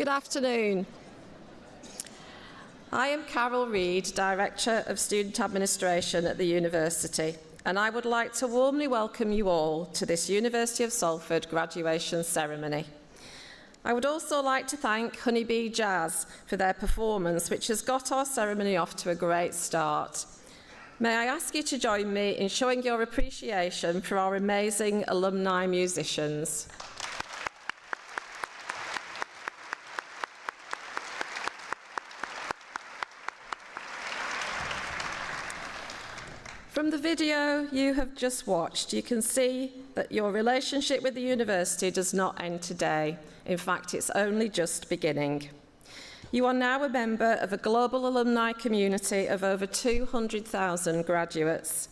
Good afternoon. I am Carol Reid, Director of Student Administration at the University, and I would like to warmly welcome you all to this University of Salford graduation ceremony. I would also like to thank Honeybee Jazz for their performance, which has got our ceremony off to a great start. May I ask you to join me in showing your appreciation for our amazing alumni musicians. From the video you have just watched, you can see that your relationship with the university does not end today. In fact, it's only just beginning. You are now a member of a global alumni community of over 200,000 graduates.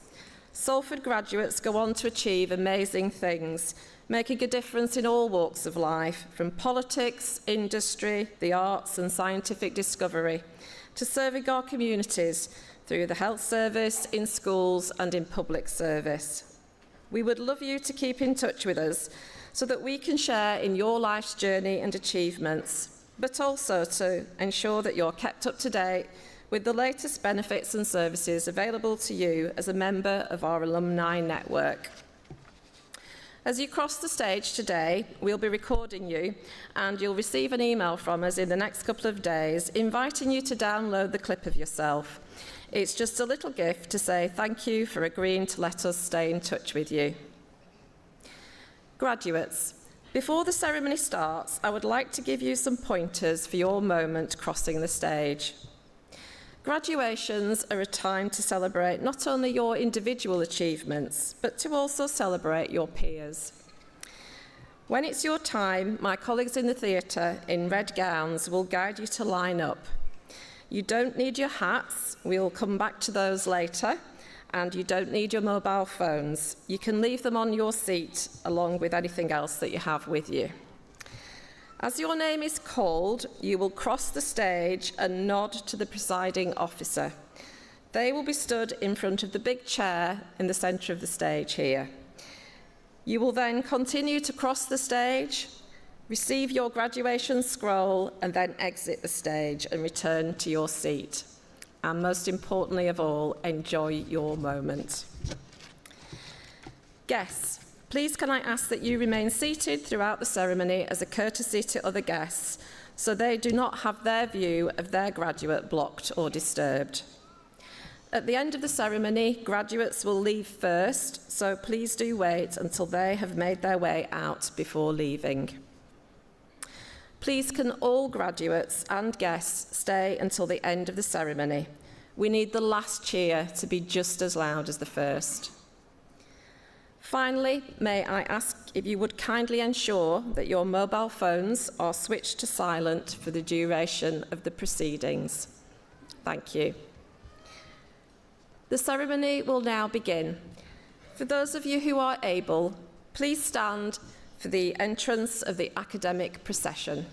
Salford graduates go on to achieve amazing things, making a difference in all walks of life, from politics, industry, the arts and scientific discovery, to serving our communities through the health service, in schools and in public service. We would love you to keep in touch with us so that we can share in your life's journey and achievements, but also to ensure that you're kept up to date with the latest benefits and services available to you as a member of our alumni network. As you cross the stage today, we'll be recording you, and you'll receive an email from us in the next couple of days inviting you to download the clip of yourself. It's just a little gift to say thank you for agreeing to let us stay in touch with you. Graduates, before the ceremony starts, I would like to give you some pointers for your moment crossing the stage. Graduations are a time to celebrate not only your individual achievements, but to also celebrate your peers. When it's your time, my colleagues in the theatre in red gowns will guide you to line up. You don't need your hats, we'll come back to those later, and you don't need your mobile phones. You can leave them on your seat along with anything else that you have with you. As your name is called, you will cross the stage and nod to the presiding officer. They will be stood in front of the big chair in the centre of the stage here. You will then continue to cross the stage, receive your graduation scroll, and then exit the stage and return to your seat. And most importantly of all, enjoy your moment. Guests, please can I ask that you remain seated throughout the ceremony as a courtesy to other guests, so they do not have their view of their graduate blocked or disturbed. At the end of the ceremony, graduates will leave first, so please do wait until they have made their way out before leaving. Please can all graduates and guests stay until the end of the ceremony. We need the last cheer to be just as loud as the first. Finally, may I ask if you would kindly ensure that your mobile phones are switched to silent for the duration of the proceedings. Thank you. The ceremony will now begin. For those of you who are able, please stand for the entrance of the academic procession.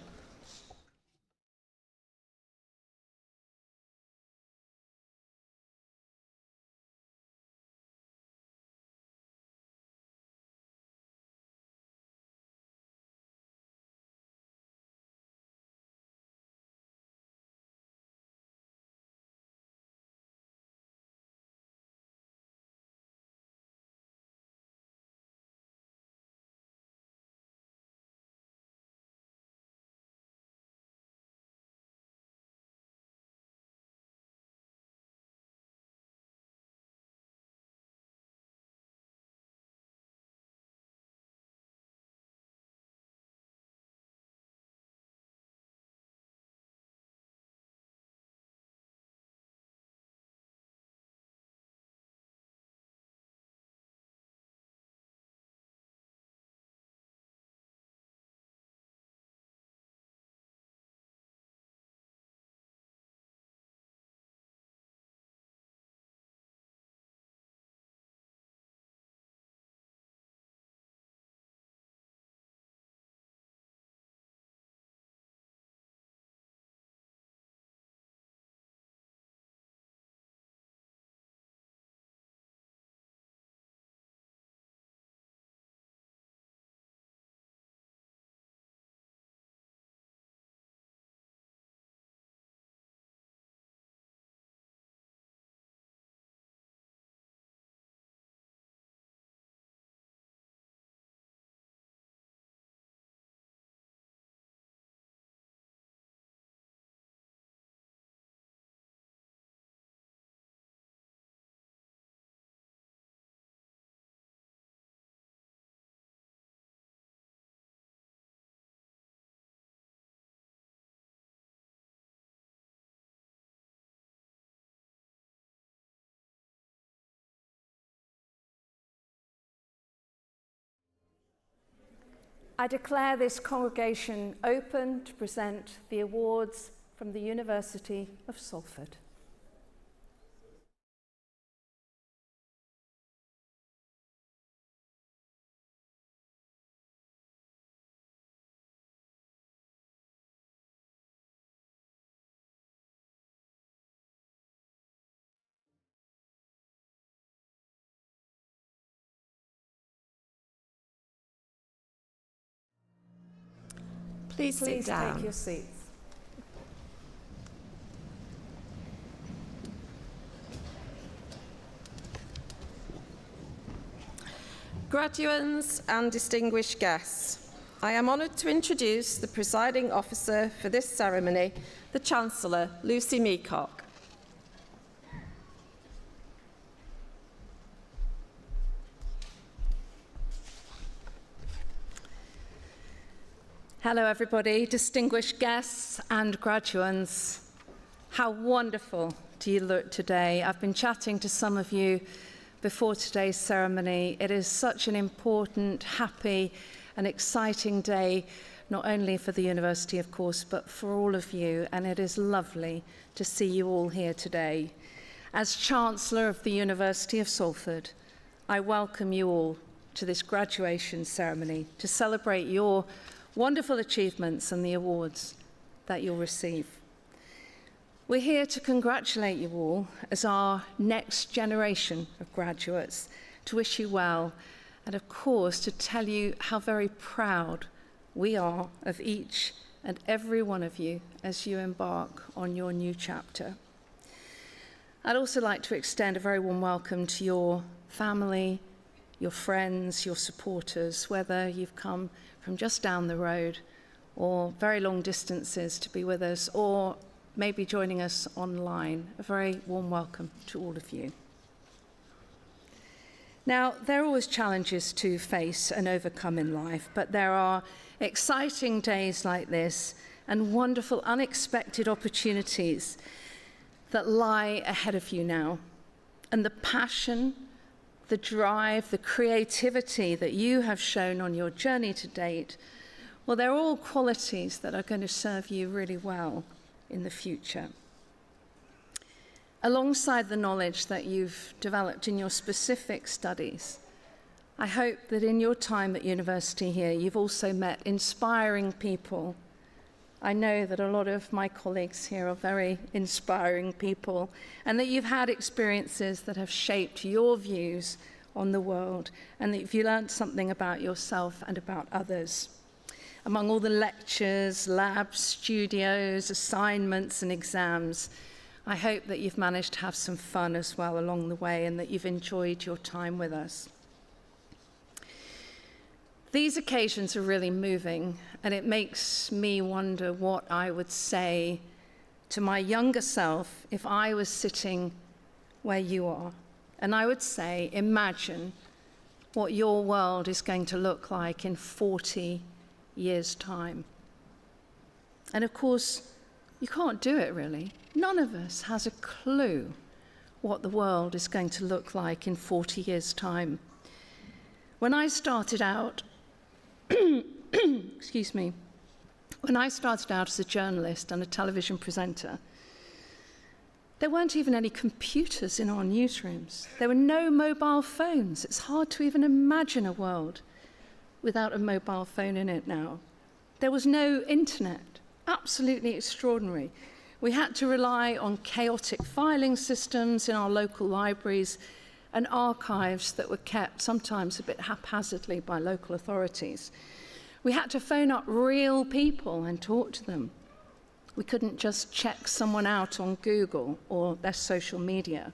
I declare this congregation open to present the awards from the University of Salford. Please sit down. Take your seats. Graduates and distinguished guests, I am honoured to introduce the presiding officer for this ceremony, the Chancellor, Lucy Meacock. Hello everybody, distinguished guests and graduates. How wonderful do you look today? I've been chatting to some of you before today's ceremony. It is such an important, happy and exciting day, not only for the university of course, but for all of you, and it is lovely to see you all here today. As Chancellor of the University of Salford, I welcome you all to this graduation ceremony to celebrate your wonderful achievements and the awards that you'll receive. We're here to congratulate you all as our next generation of graduates, to wish you well, and of course to tell you how very proud we are of each and every one of you as you embark on your new chapter. I'd also like to extend a very warm welcome to your family, your friends, your supporters, whether you've come from just down the road or very long distances to be with us, or maybe joining us online. A very warm welcome to all of you. Now, there are always challenges to face and overcome in life, but there are exciting days like this and wonderful unexpected opportunities that lie ahead of you now. And the passion, the drive, the creativity that you have shown on your journey to date, well, they're all qualities that are going to serve you really well in the future. Alongside the knowledge that you've developed in your specific studies, I hope that in your time at university here, you've also met inspiring people. I know that a lot of my colleagues here are very inspiring people, and that you've had experiences that have shaped your views on the world, and that you've learned something about yourself and about others. Among all the lectures, labs, studios, assignments, and exams, I hope that you've managed to have some fun as well along the way, and that you've enjoyed your time with us. These occasions are really moving, and it makes me wonder what I would say to my younger self if I was sitting where you are. And I would say, imagine what your world is going to look like in 40 years' time. And of course, you can't do it really. None of us has a clue what the world is going to look like in 40 years' time. When I started out, excuse me, when I started out as a journalist and a television presenter, there weren't even any computers in our newsrooms. There were no mobile phones. It's hard to even imagine a world without a mobile phone in it now. There was no internet. Absolutely extraordinary. We had to rely on chaotic filing systems in our local libraries and archives that were kept sometimes a bit haphazardly by local authorities. We had to phone up real people and talk to them. We couldn't just check someone out on Google or their social media.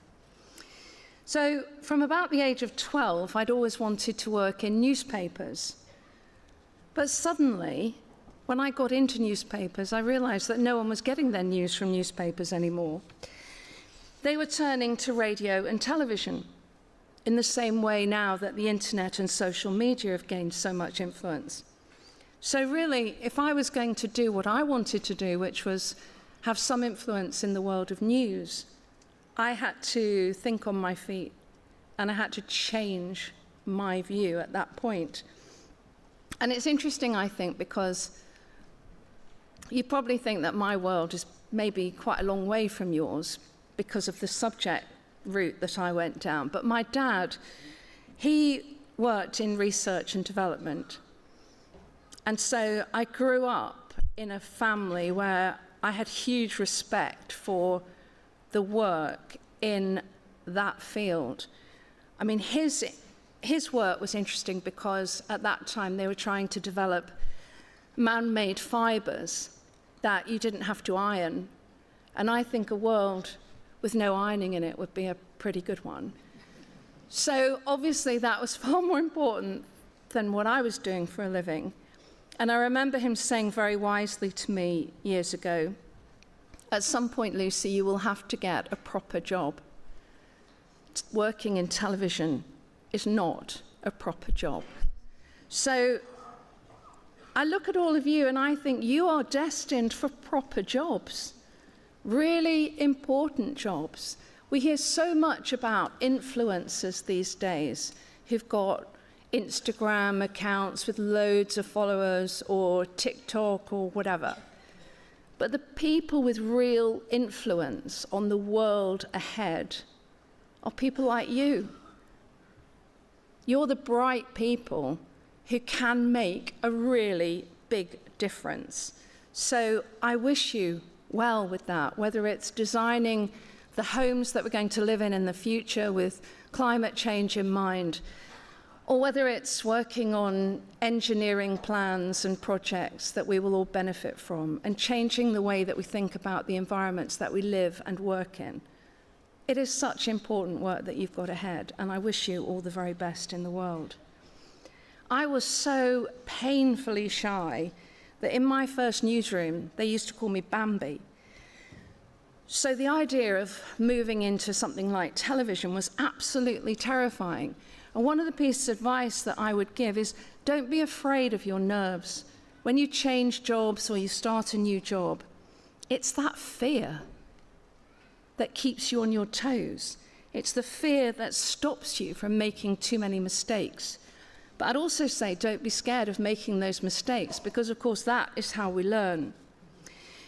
So from about the age of 12, I'd always wanted to work in newspapers. But suddenly, when I got into newspapers, I realized that no one was getting their news from newspapers anymore. They were turning to radio and television in the same way now that the internet and social media have gained so much influence. So really, if I was going to do what I wanted to do, which was have some influence in the world of news, I had to think on my feet, and I had to change my view at that point. And it's interesting, I think, because you probably think that my world is maybe quite a long way from yours because of the subject route that I went down. But my dad, he worked in research and development. And so I grew up in a family where I had huge respect for the work in that field. I mean, his work was interesting because at that time they were trying to develop man-made fibers that you didn't have to iron. And I think a world with no ironing in it would be a pretty good one. So obviously that was far more important than what I was doing for a living. And I remember him saying very wisely to me years ago, at some point, Lucy, you will have to get a proper job. Working in television is not a proper job. So I look at all of you and I think you are destined for proper jobs, really important jobs. We hear so much about influencers these days who've got Instagram accounts with loads of followers or TikTok or whatever. But the people with real influence on the world ahead are people like you. You're the bright people who can make a really big difference. So I wish you well with that, whether it's designing the homes that we're going to live in the future with climate change in mind, or whether it's working on engineering plans and projects that we will all benefit from and changing the way that we think about the environments that we live and work in. It is such important work that you've got ahead, and I wish you all the very best in the world. I was so painfully shy that in my first newsroom, they used to call me Bambi. So the idea of moving into something like television was absolutely terrifying. And one of the pieces of advice that I would give is don't be afraid of your nerves. When you change jobs or you start a new job, it's that fear that keeps you on your toes. It's the fear that stops you from making too many mistakes. But I'd also say don't be scared of making those mistakes because, of course, that is how we learn.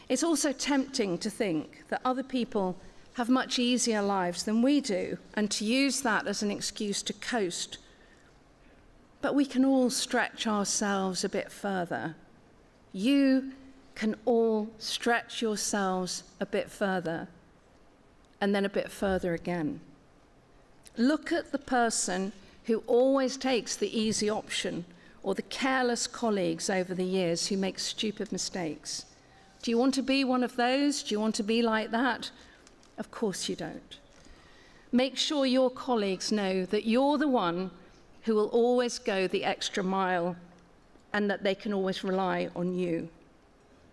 It's also tempting to think that other people have much easier lives than we do, and to use that as an excuse to coast. But we can all stretch ourselves a bit further. You can all stretch yourselves a bit further, and then a bit further again. Look at the person who always takes the easy option, or the careless colleagues over the years who make stupid mistakes. Do you want to be one of those? Do you want to be like that? Of course you don't. Make sure your colleagues know that you're the one who will always go the extra mile and that they can always rely on you.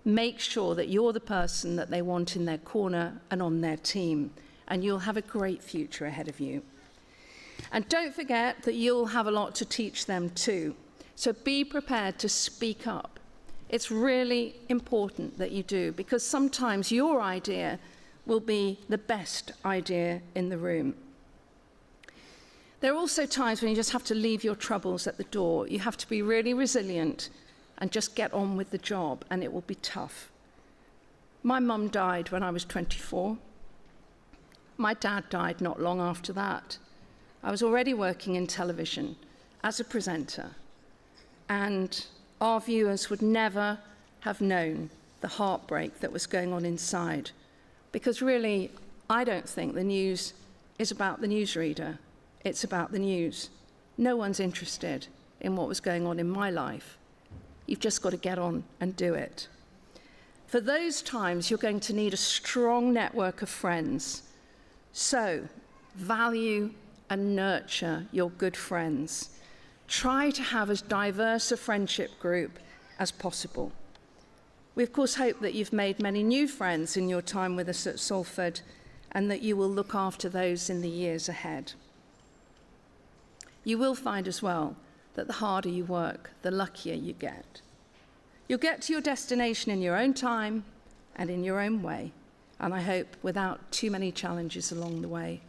Make sure that you're the person that they want in their corner and on their team, and you'll have a great future ahead of you. And don't forget that you'll have a lot to teach them too. So be prepared to speak up. It's really important that you do, because sometimes your idea will be the best idea in the room. There are also times when you just have to leave your troubles at the door. You have to be really resilient and just get on with the job, and it will be tough. My mum died when I was 24. My dad died not long after that. I was already working in television as a presenter, and our viewers would never have known the heartbreak that was going on inside. Because really, I don't think the news is about the newsreader. It's about the news. No one's interested in what was going on in my life. You've just got to get on and do it. For those times, you're going to need a strong network of friends. So, value and nurture your good friends. Try to have as diverse a friendship group as possible. We, of course, hope that you've made many new friends in your time with us at Salford and that you will look after those in the years ahead. You will find as well that the harder you work, the luckier you get. You'll get to your destination in your own time and in your own way, and I hope without too many challenges along the way.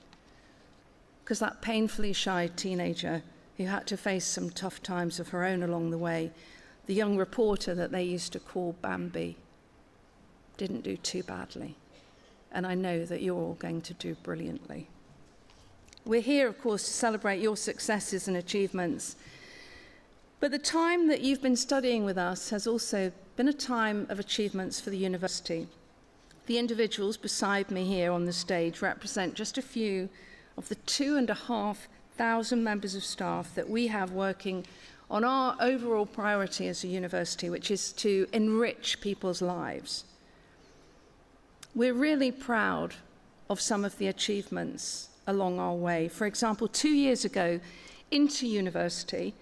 Because that painfully shy teenager who had to face some tough times of her own along the way. The young reporter that they used to call Bambi didn't do too badly. And I know that you're all going to do brilliantly. We're here, of course, to celebrate your successes and achievements. But the time that you've been studying with us has also been a time of achievements for the university. The individuals beside me here on the stage represent just a few of the 2,500 members of staff that we have working on our overall priority as a university, which is to enrich people's lives. We're really proud of some of the achievements along our way. For example, 2 years ago, Into University,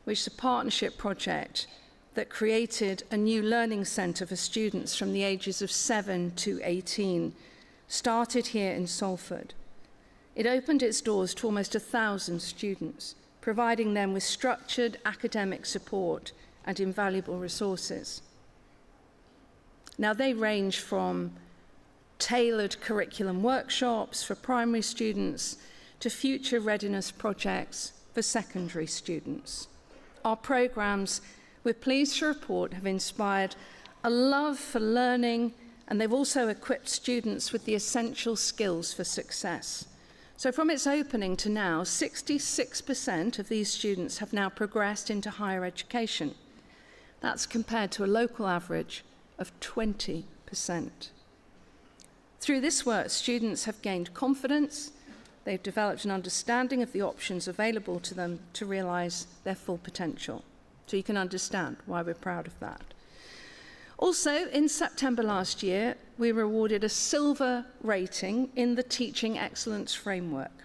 which is a partnership project that created a new learning centre for students from the ages of 7 to 18, started here in Salford. It opened its doors to almost 1,000 students, providing them with structured academic support and invaluable resources. Now, they range from tailored curriculum workshops for primary students to future readiness projects for secondary students. Our programs, we're pleased to report, have inspired a love for learning, and they've also equipped students with the essential skills for success. So from its opening to now, 66% of these students have now progressed into higher education. That's compared to a local average of 20%. Through this work, students have gained confidence, they've developed an understanding of the options available to them to realise their full potential. So you can understand why we're proud of that. Also, in September last year, we were awarded a silver rating in the Teaching Excellence Framework.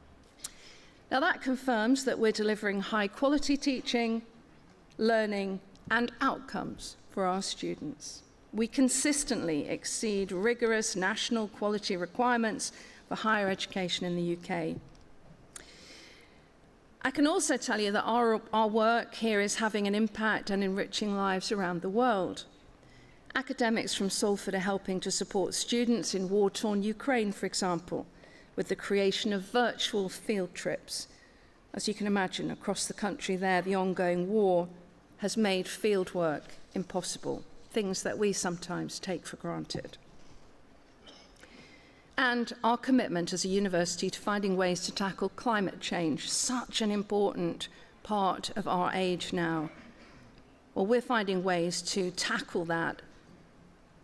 Now that confirms that we're delivering high quality teaching, learning, and outcomes for our students. We consistently exceed rigorous national quality requirements for higher education in the UK. I can also tell you that our work here is having an impact and enriching lives around the world. Academics from Salford are helping to support students in war-torn Ukraine, for example, with the creation of virtual field trips. As you can imagine, across the country there, the ongoing war has made field work impossible, things that we sometimes take for granted. And our commitment as a university to finding ways to tackle climate change, such an important part of our age now. Well, we're finding ways to tackle that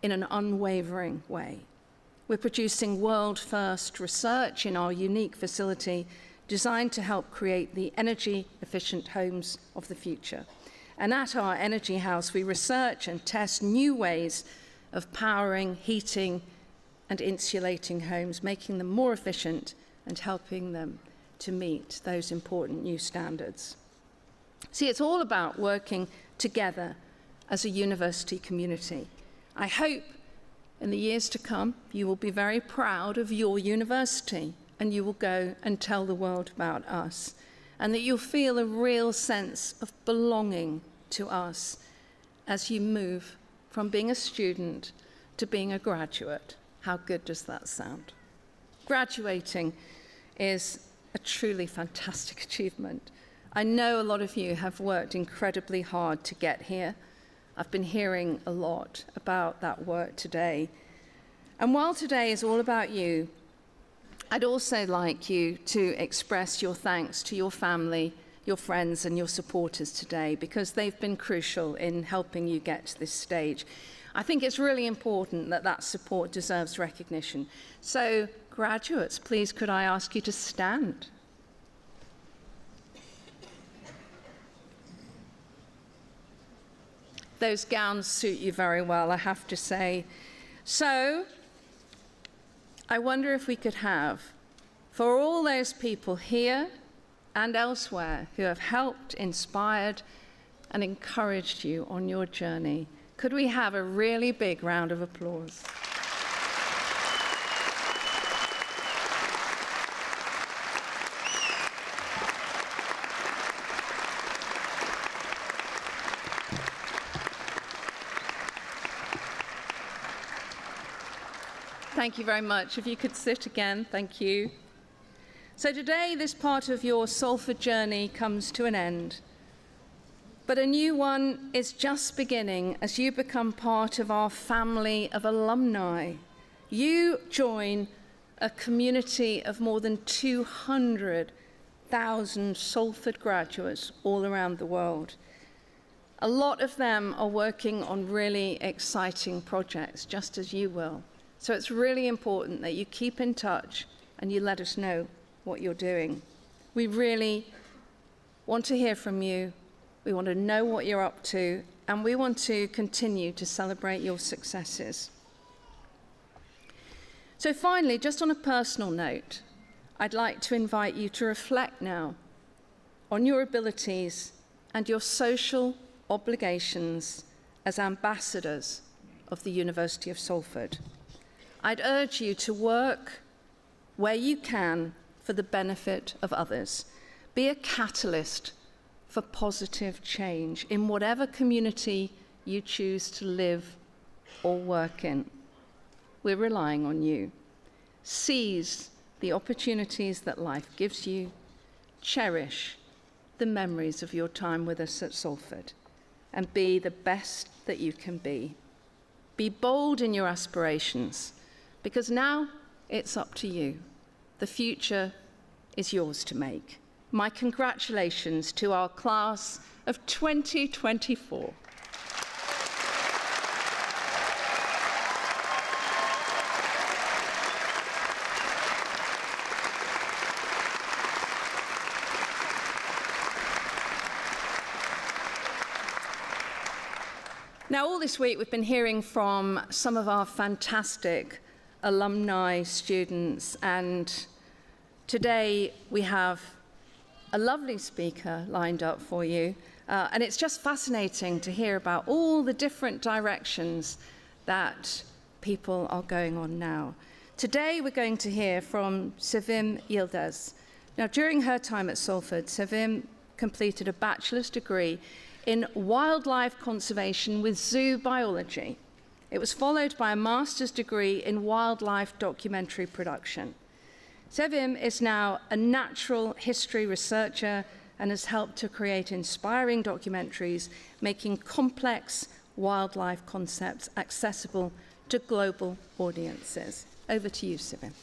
in an unwavering way. We're producing world-first research in our unique facility designed to help create the energy-efficient homes of the future. And at our Energy House, we research and test new ways of powering, heating, and insulating homes, making them more efficient and helping them to meet those important new standards. See, it's all about working together as a university community. I hope in the years to come, you will be very proud of your university and you will go and tell the world about us, and that you'll feel a real sense of belonging to us as you move from being a student to being a graduate. How good does that sound? Graduating is a truly fantastic achievement. I know a lot of you have worked incredibly hard to get here. I've been hearing a lot about that work today. And while today is all about you, I'd also like you to express your thanks to your family, your friends, and your supporters today, because they've been crucial in helping you get to this stage. I think it's really important that that support deserves recognition. So, graduates, please could I ask you to stand? Those gowns suit you very well, I have to say. So, I wonder if we could have, for all those people here and elsewhere who have helped, inspired, and encouraged you on your journey, could we have a really big round of applause? Thank you very much. If you could sit again, thank you. So today, this part of your Salford journey comes to an end. But a new one is just beginning as you become part of our family of alumni. You join a community of more than 200,000 Salford graduates all around the world. A lot of them are working on really exciting projects, just as you will. So it's really important that you keep in touch and you let us know what you're doing. We really want to hear from you. We want to know what you're up to, and we want to continue to celebrate your successes. So finally, just on a personal note, I'd like to invite you to reflect now on your abilities and your social obligations as ambassadors of the University of Salford. I'd urge you to work where you can for the benefit of others. Be a catalyst for positive change in whatever community you choose to live or work in. We're relying on you. Seize the opportunities that life gives you. Cherish the memories of your time with us at Salford, and be the best that you can be. Be bold in your aspirations, because now it's up to you. The future is yours to make. My congratulations to our class of 2024. Now, all this week, we've been hearing from some of our fantastic alumni students, and today we have a lovely speaker lined up for you, and it's just fascinating to hear about all the different directions that people are going on now. Today we're going to hear from Sevim Yildiz. Now, during her time at Salford, Sevim completed a bachelor's degree in wildlife conservation with zoo biology. It was followed by a master's degree in wildlife documentary production. Sevim is now a natural history researcher and has helped to create inspiring documentaries, making complex wildlife concepts accessible to global audiences. Over to you, Sevim.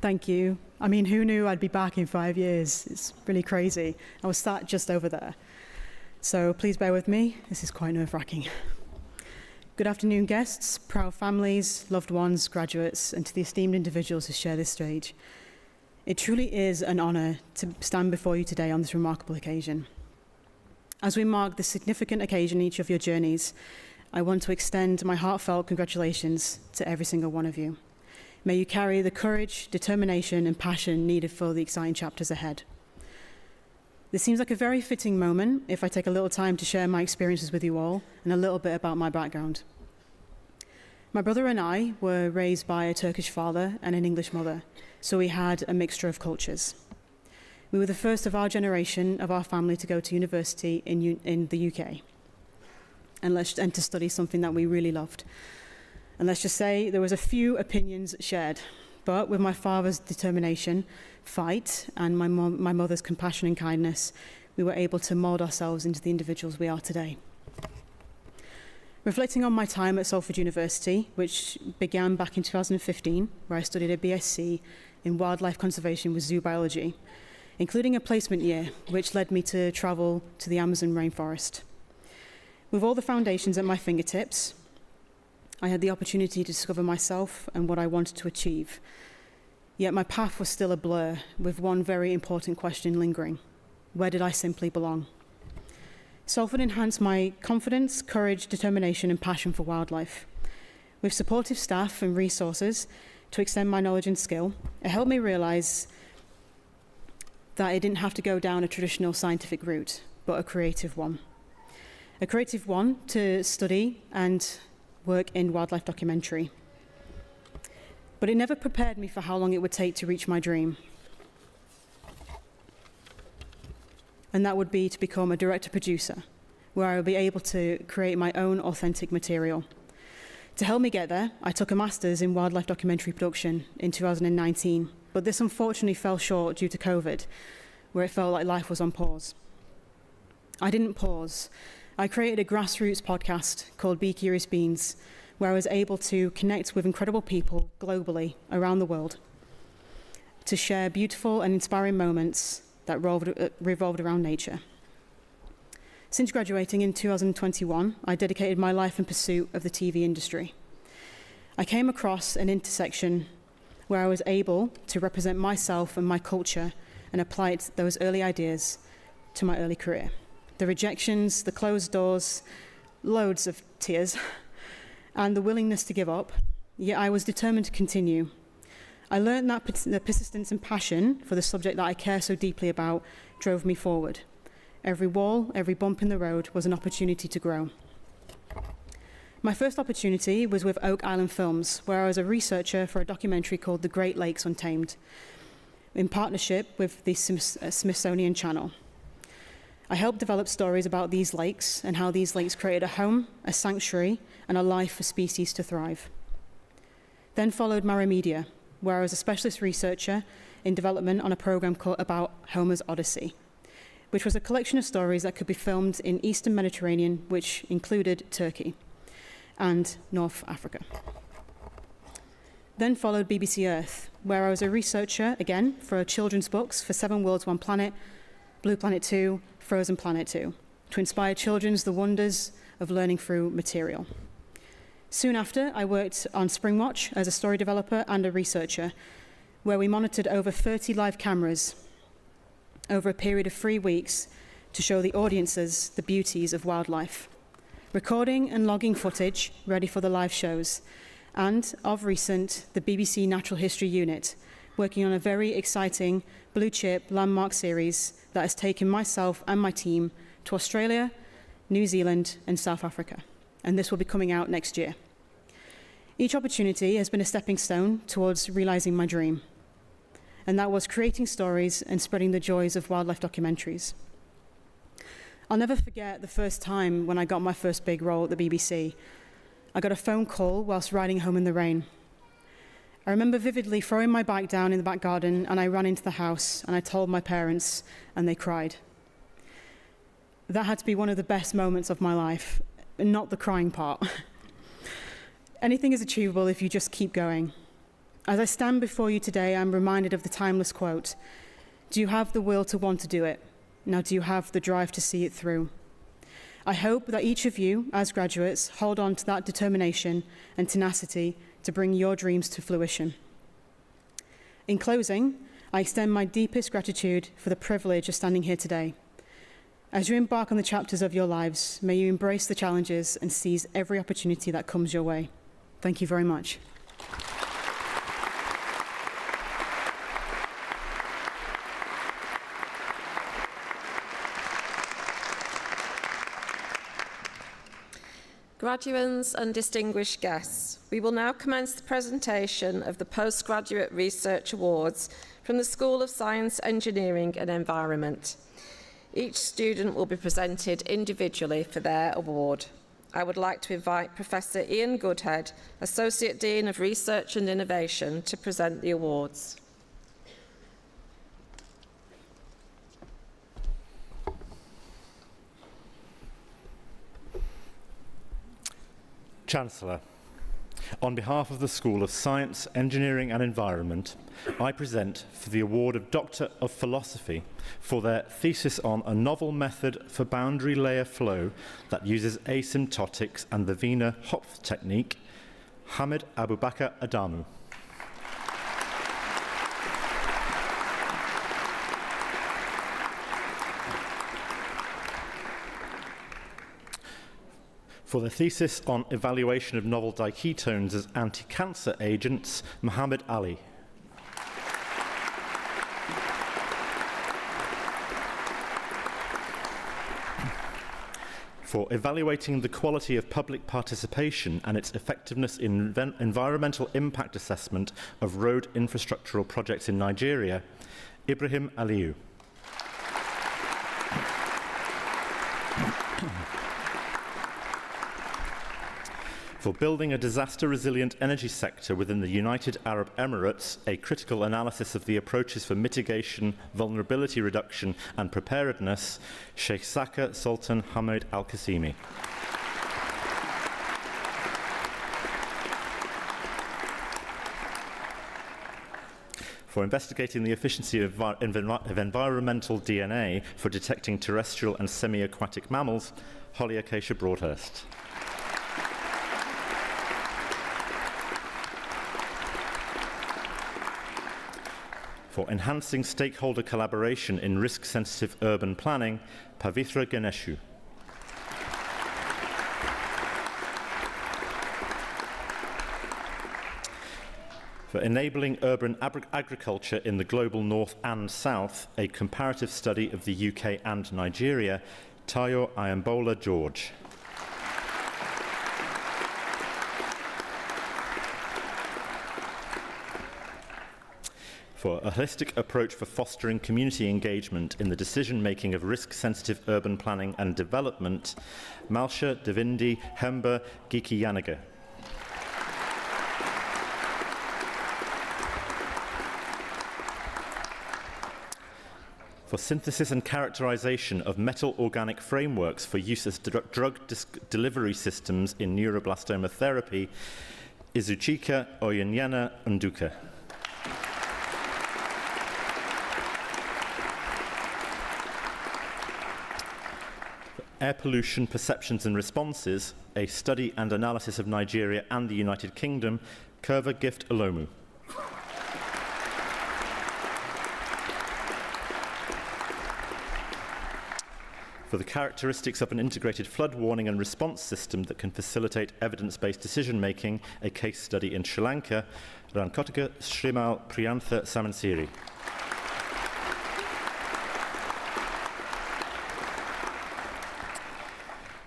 Thank you. I mean, who knew I'd be back in 5 years? It's really crazy. I was sat just over there. So please bear with me, this is quite nerve-wracking. Good afternoon, guests, proud families, loved ones, graduates, and to the esteemed individuals who share this stage. It truly is an honour to stand before you today on this remarkable occasion. As we mark this significant occasion in each of your journeys, I want to extend my heartfelt congratulations to every single one of you. May you carry the courage, determination, and passion needed for the exciting chapters ahead. This seems like a very fitting moment if I take a little time to share my experiences with you all and a little bit about my background. My brother and I were raised by a Turkish father and an English mother, so we had a mixture of cultures. We were the first of our generation of our family to go to university in the UK and to study something that we really loved. And let's just say there was a few opinions shared, but with my father's determination, fight, and my mother's compassion and kindness, we were able to mould ourselves into the individuals we are today. Reflecting on my time at Salford University, which began back in 2015, where I studied a BSc in wildlife conservation with zoo biology, including a placement year, which led me to travel to the Amazon rainforest. With all the foundations at my fingertips, I had the opportunity to discover myself and what I wanted to achieve. Yet my path was still a blur, with one very important question lingering. Where did I simply belong? Salford enhanced my confidence, courage, determination, and passion for wildlife. With supportive staff and resources to extend my knowledge and skill, it helped me realize that I didn't have to go down a traditional scientific route, but a creative one. A creative one to study and work in wildlife documentary. But it never prepared me for how long it would take to reach my dream. And that would be to become a director-producer, where I will be able to create my own authentic material. To help me get there, I took a master's in wildlife documentary production in 2019, but this unfortunately fell short due to COVID, where it felt like life was on pause. I didn't pause. I created a grassroots podcast called Be Curious Beans, where I was able to connect with incredible people globally around the world to share beautiful and inspiring moments that revolved around nature. Since graduating in 2021, I dedicated my life in pursuit of the TV industry. I came across an intersection where I was able to represent myself and my culture and apply those early ideas to my early career. The rejections, the closed doors, loads of tears, and the willingness to give up, yet I was determined to continue. I learned that the persistence and passion for the subject that I care so deeply about drove me forward. Every wall, every bump in the road was an opportunity to grow. My first opportunity was with Oak Island Films, where I was a researcher for a documentary called The Great Lakes Untamed, in partnership with the Smithsonian Channel. I helped develop stories about these lakes and how these lakes created a home, a sanctuary, and a life for species to thrive. Then followed Marimedia, where I was a specialist researcher in development on a program about Homer's Odyssey, which was a collection of stories that could be filmed in Eastern Mediterranean, which included Turkey and North Africa. Then followed BBC Earth, where I was a researcher, again, for children's books for 7 Worlds, 1 Planet, Blue Planet 2, Frozen Planet 2, to inspire children's the wonders of learning through material. Soon after, I worked on Springwatch as a story developer and a researcher, where we monitored over 30 live cameras over a period of 3 weeks to show the audiences the beauties of wildlife, recording and logging footage ready for the live shows, and of recent, the BBC Natural History Unit, working on a very exciting blue-chip landmark series that has taken myself and my team to Australia, New Zealand, and South Africa, and this will be coming out next year. Each opportunity has been a stepping stone towards realizing my dream, and that was creating stories and spreading the joys of wildlife documentaries. I'll never forget the first time when I got my first big role at the BBC. I got a phone call whilst riding home in the rain. I remember vividly throwing my bike down in the back garden, and I ran into the house and I told my parents, and they cried. That had to be one of the best moments of my life, not the crying part. Anything is achievable if you just keep going. As I stand before you today, I'm reminded of the timeless quote, "Do you have the will to want to do it? Now do you have the drive to see it through?" I hope that each of you, as graduates, hold on to that determination and tenacity to bring your dreams to fruition. In closing, I extend my deepest gratitude for the privilege of standing here today. As you embark on the chapters of your lives, may you embrace the challenges and seize every opportunity that comes your way. Thank you very much. Graduands and distinguished guests, we will now commence the presentation of the Postgraduate Research Awards from the School of Science, Engineering and Environment. Each student will be presented individually for their award. I would like to invite Professor Ian Goodhead, Associate Dean of Research and Innovation, to present the awards. Chancellor, on behalf of the School of Science, Engineering and Environment, I present for the award of Doctor of Philosophy for their thesis on a novel method for boundary layer flow that uses asymptotics and the Wiener-Hopf technique, Hamid Abubakar Adamu. For the thesis on evaluation of novel diketones as anti-cancer agents, Muhammad Ali. For evaluating the quality of public participation and its effectiveness in environmental impact assessment of road infrastructural projects in Nigeria, Ibrahim Aliyu. For building a disaster-resilient energy sector within the United Arab Emirates, a critical analysis of the approaches for mitigation, vulnerability reduction and preparedness, Sheikh Saka Sultan Hamid Al-Qasimi. For investigating the efficiency of environmental DNA for detecting terrestrial and semi-aquatic mammals, Holly Acacia Broadhurst. For enhancing stakeholder collaboration in risk-sensitive urban planning, Pavitra Ganeshu. For enabling urban agriculture in the global north and south, a comparative study of the UK and Nigeria, Tayo Ayambola George. For a holistic approach for fostering community engagement in the decision-making of risk-sensitive urban planning and development, Malsha Devindi Hemba Gikiyanaga. For synthesis and characterization of metal organic frameworks for use as drug delivery systems in neuroblastoma therapy, Izuchika Oyanyana Unduka. Air pollution perceptions and responses, a study and analysis of Nigeria and the United Kingdom, Curva Gift Olomu. For the characteristics of an integrated flood warning and response system that can facilitate evidence-based decision-making, a case study in Sri Lanka, Rankotika Srimal Priyantha Samansiri.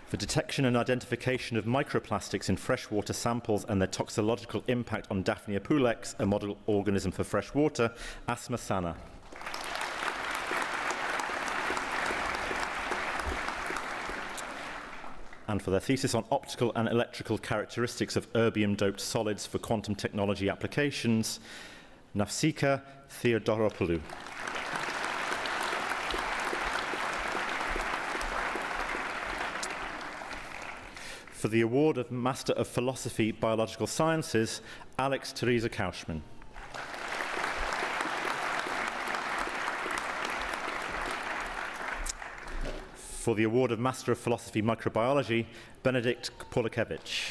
For detection and identification of microplastics in freshwater samples and their toxicological impact on Daphnia pulex, a model organism for freshwater, Asma Sana. And for their thesis on optical and electrical characteristics of erbium-doped solids for quantum technology applications, Nafsika Theodoropoulou. For the award of Master of Philosophy, Biological Sciences, Alex Teresa Kauschman. For the award of Master of Philosophy, Microbiology, Benedikt Polakevich.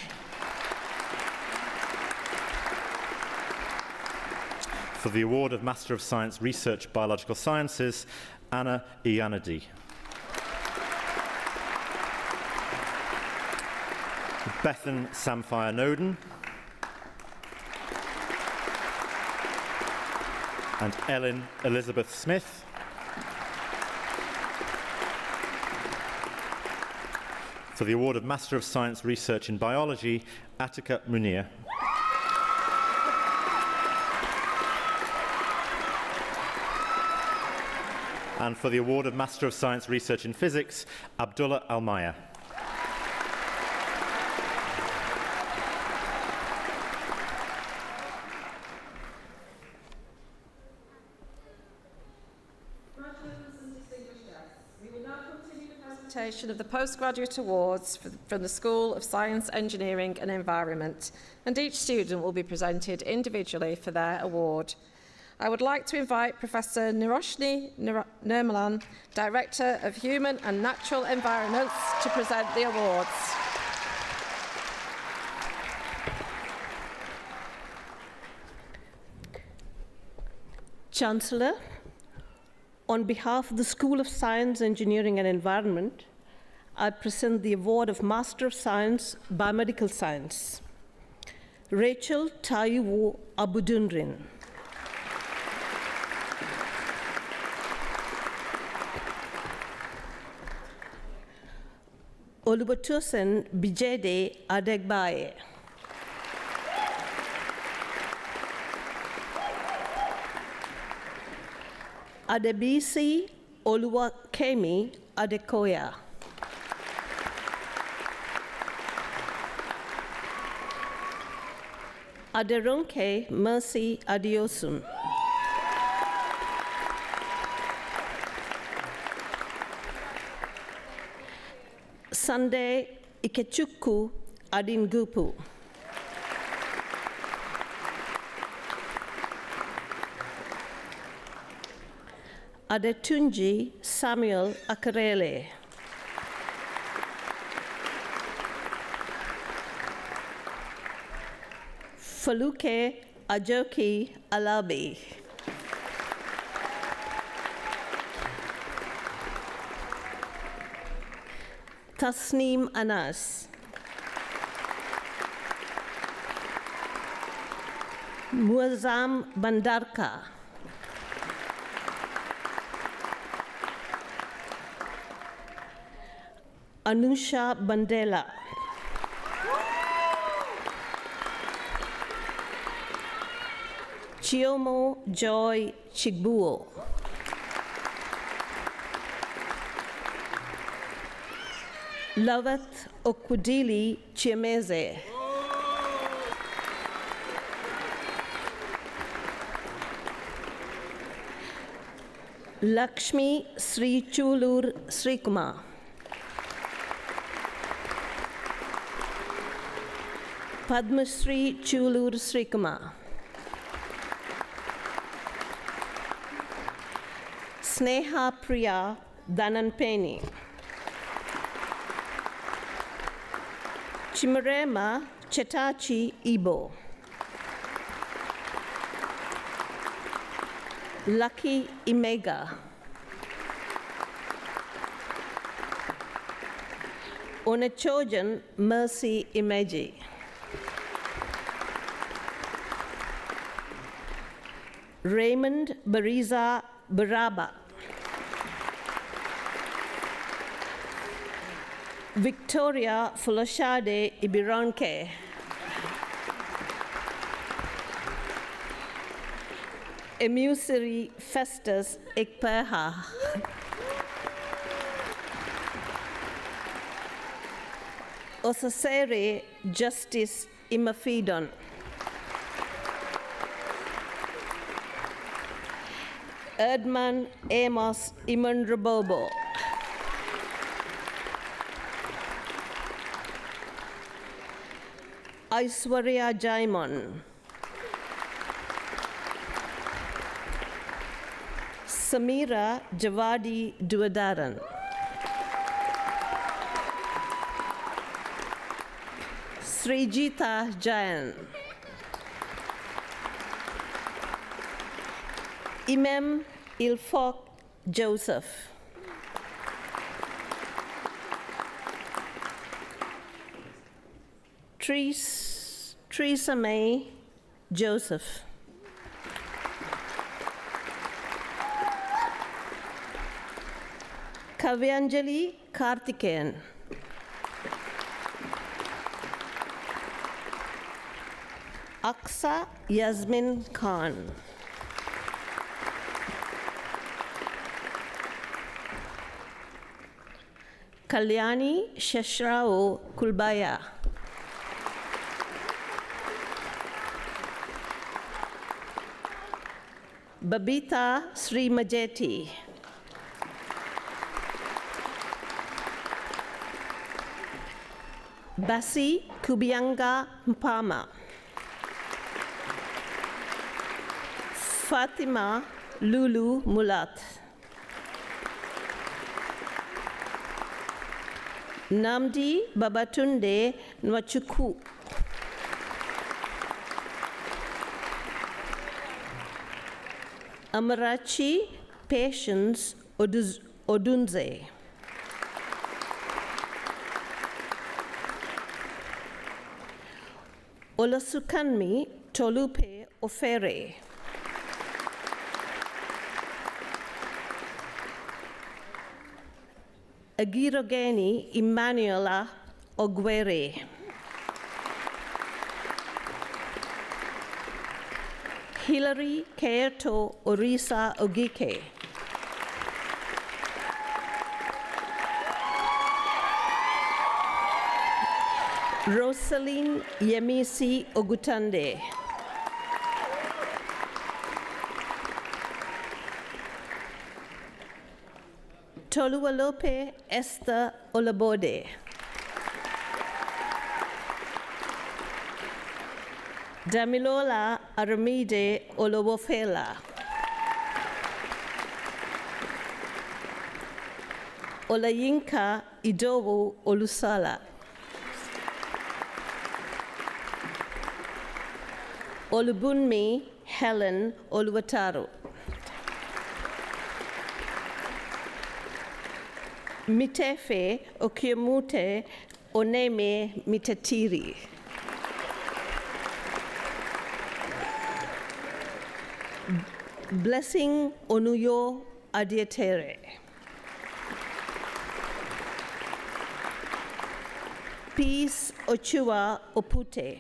For the award of Master of Science, Research, Biological Sciences, Anna Ianadi. Bethan Samphire Noden. And Ellen Elizabeth Smith. For the award of Master of Science Research in Biology, Attica Munir. And for the award of Master of Science Research in Physics, Abdullah Almaya. Of the Postgraduate Awards from the School of Science, Engineering and Environment, and each student will be presented individually for their award. I would like to invite Professor Niroshni Nirmalan, Director of Human and Natural Environments, to present the awards. Chancellor, on behalf of the School of Science, Engineering and Environment, I present the award of Master of Science, Biomedical Science, Rachel Taiwo Abudunrin. Oluwatosin Bijede Adegbaye. Adebisi Oluwakemi Adekoya. Aderonke Mercy Adiosun. Sunday Ikechukwu Adingupu. Adetunji Samuel Akarele. Faluke Ajoki Alabi. Tasneem Anas. Muazzam Bandarka. Anusha Bandela. Chiomo Joy Chigbuo. Lavat Okwudili Chiemeze. Lakshmi Sri Chulur Srikumar. Padmasri Chulur Srikumar. Sneha Priya Dananpeni. Chimarema Chetachi Ibo. Lucky Imega. Onechojan Mercy Imeji. Raymond Bariza Baraba. Victoria Folashade Ibironke. Emusiri Festus Ikpeha. Osasere Justice Imafidon. Erdman Amos Imandrabobo. Aishwarya Jaimon. Samira Javadi Duadaran. Srijita Jayan. Imam Ilfok Joseph. Teresa May Joseph. Kavyanjali Karthikeyan. Aksa Yasmin Khan. Kalyani Shashrao Kulbaya. Babita Sri Majeti. Basi Kubianga Mpama. Fatima Lulu Mulat. Namdi Babatunde Nwachuku. Amarachi Patience Odunze. Olasukanmi Tolupe Ofere. Agirogeni Emmanuela Ogwere. Hilary Kaerto Orisa Ogike. Rosaline Yemisi Ogutande. Toluwalope Esther Olabode. Damilola Aramide Olowofela. Olayinka Idowu Olusala. Olubunmi Helen Oluwataru. Mitefe Okiemute Oneme Mitetiri. Blessing Onuyo Adietere. Peace Ochua Opute.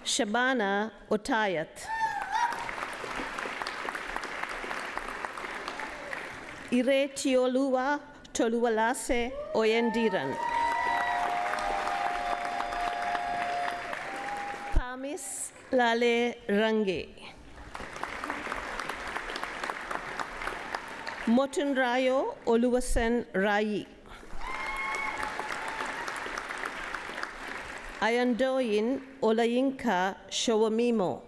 Shabana Otayat. Ire Tiolua Toluwalase Oyendiran. Pamis Lale Range. Motunrayo Oluwasen Rai. Ayandoyin Olayinka Showamimo.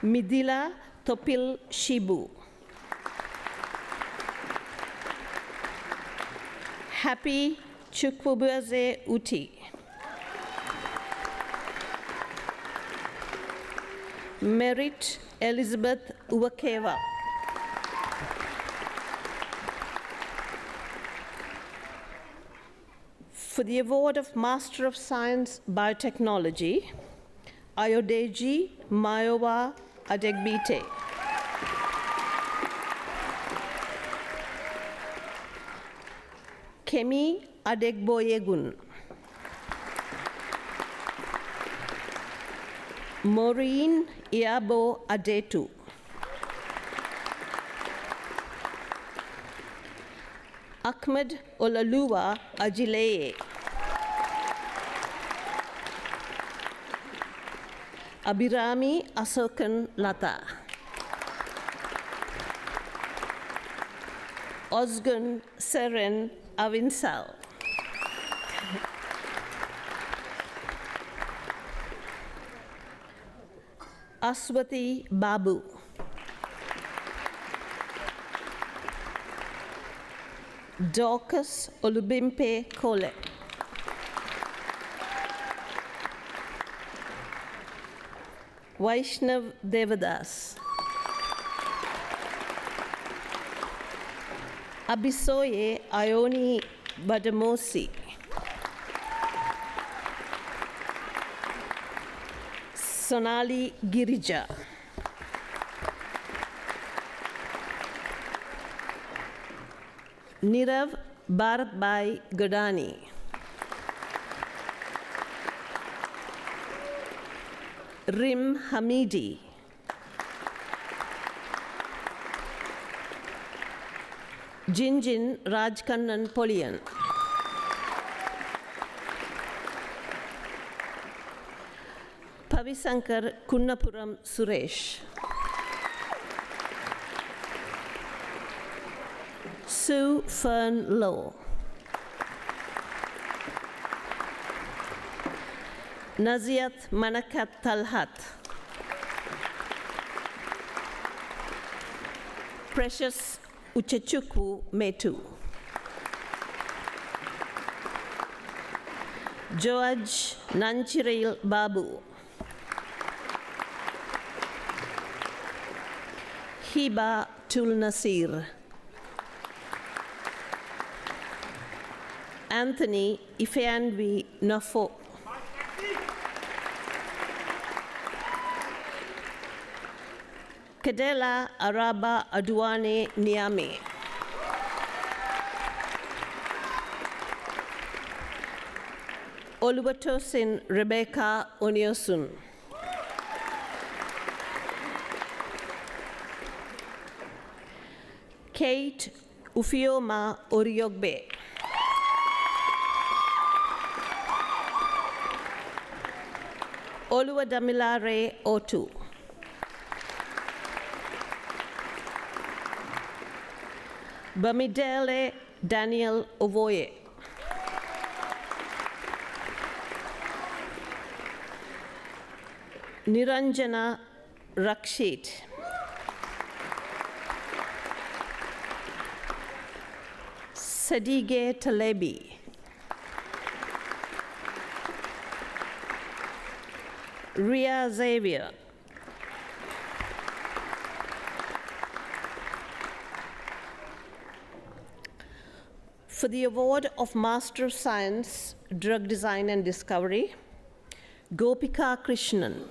Midila Topil Shibu. Happy Chukwubueze Uti. Merit Elizabeth Uwakeva. For the award of Master of Science Biotechnology, Ayodeji Mayowa Adegbite. Kemi Adegboyegun. Maureen Iabo Adetu. Ahmed Olaluwa Ajileye. Abirami Asokan Lata. Ozgun Seren Avinsal. Aswati Babu. Dorcas Olubimpe Kole. Vaishnav Devadas. Abisoye Ioni Badamosi. Sonali Girija. Nirav Bharatbhai Gadani. Rim Hamidi. Jinjin Rajkannan Polian. Pavisankar Kunnapuram Suresh. Sue Fern Low. Naziat Manakat Talhat. Precious Uchechukwu Metu. George Nanchiril Babu. Hiba Tul Nasir. Anthony Ifeanwi Nafo. Kadela Araba Aduane Niame. Oluwatosin Rebecca Oniosun. Kate Ufioma Oriogbe. Oluwadamilare Otu. Bamidele Daniel Ovoye. Niranjana Rakshit. Sadige Talebi. Ria Xavier. For the award of Master of Science, Drug Design and Discovery, Gopika Krishnan.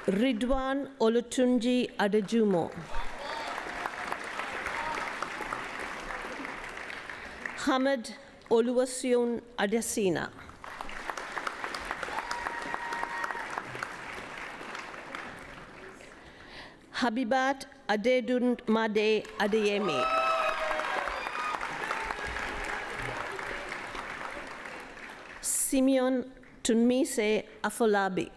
Ridwan Olutunji Adejumo. Hamid Oluwaseun Adesina. Habibat Adedun Made Adeyemi. Simeon Tunmise Afolabi.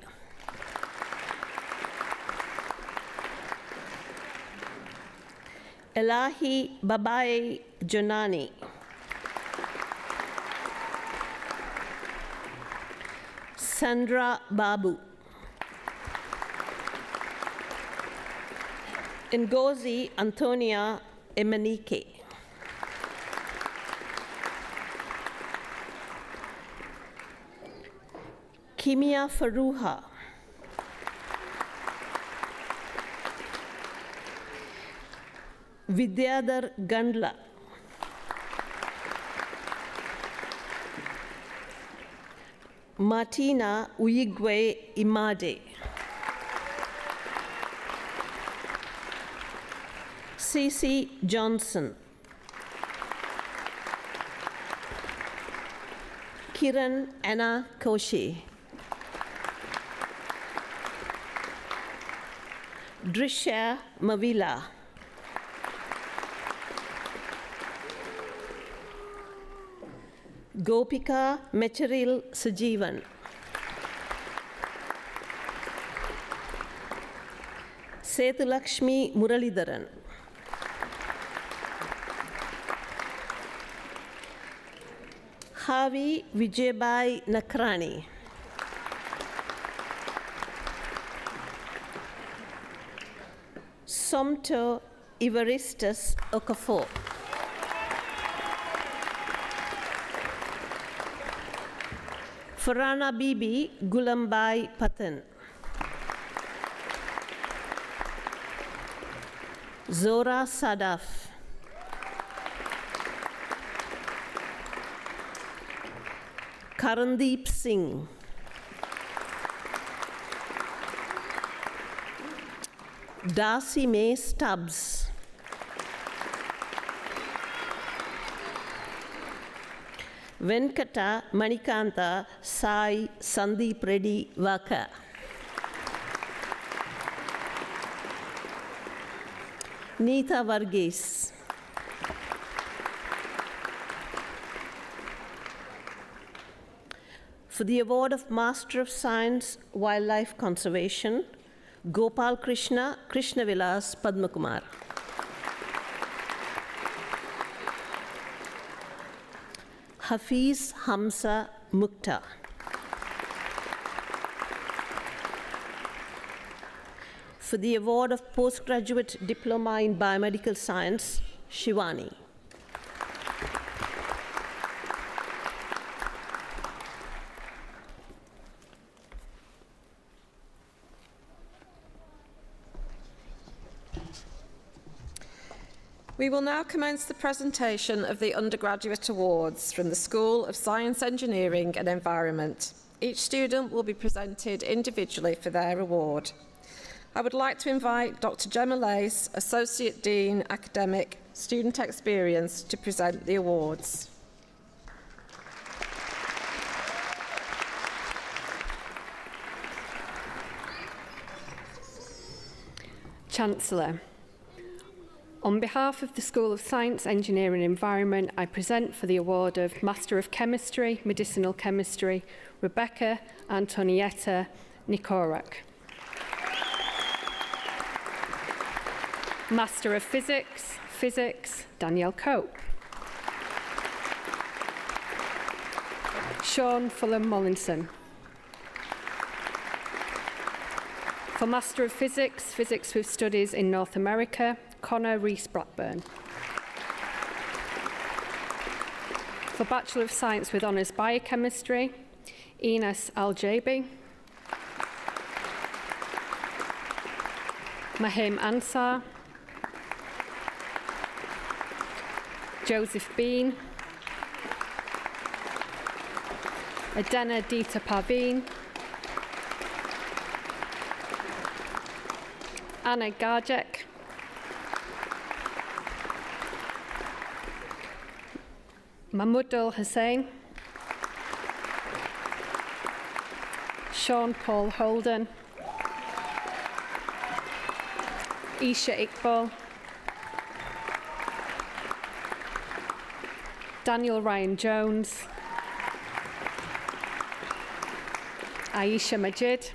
Elahi Babae Jonani. Sandra Babu. Ngozi Antonia Emanike. Kimia Faruha. Vidyadhar Gandla. Martina Uyigwe Imade. C.C. Johnson. Kiran Anna Koshi. Drisha Mavila. Gopika Mecharil Sajeevan. Setulakshmi Muralidharan. Havi Vijayabai Nakrani. Somto Ivaristus Okafor. Farana Bibi Gulambai Patan. Zora Sadaf. Karandeep Singh. Darcy May Stubbs. Venkata Manikanta Sai Sandeep Reddy Vaka. Neeta Varghese. For the award of Master of Science, Wildlife Conservation, Gopal Krishna Krishnavilas Padmakumar. Hafiz Hamza Mukta. For the award of Postgraduate Diploma in Biomedical Science, Shivani. We will now commence the presentation of the undergraduate awards from the School of Science, Engineering and Environment. Each student will be presented individually for their award. I would like to invite Dr. Gemma Lace, Associate Dean, Academic Student Experience, to present the awards. Chancellor, On behalf of the School of Science, Engineering and Environment, I present for the award of Master of Chemistry, Medicinal Chemistry, Rebecca Antonietta Nikorak. Master of Physics, Danielle Cope. Sean Fulham Mollinson. For Master of Physics with Studies in North America, Connor Rees-Blackburn. For Bachelor of Science with Honours Biochemistry, Enos Al-Jabi. Mahim Ansar. Joseph Bean. Adena Dita Parveen. Anna Garjek. Mahmoudul Hussain. Sean Paul Holden. Isha Iqbal. Daniel Ryan Jones. Aisha Majid.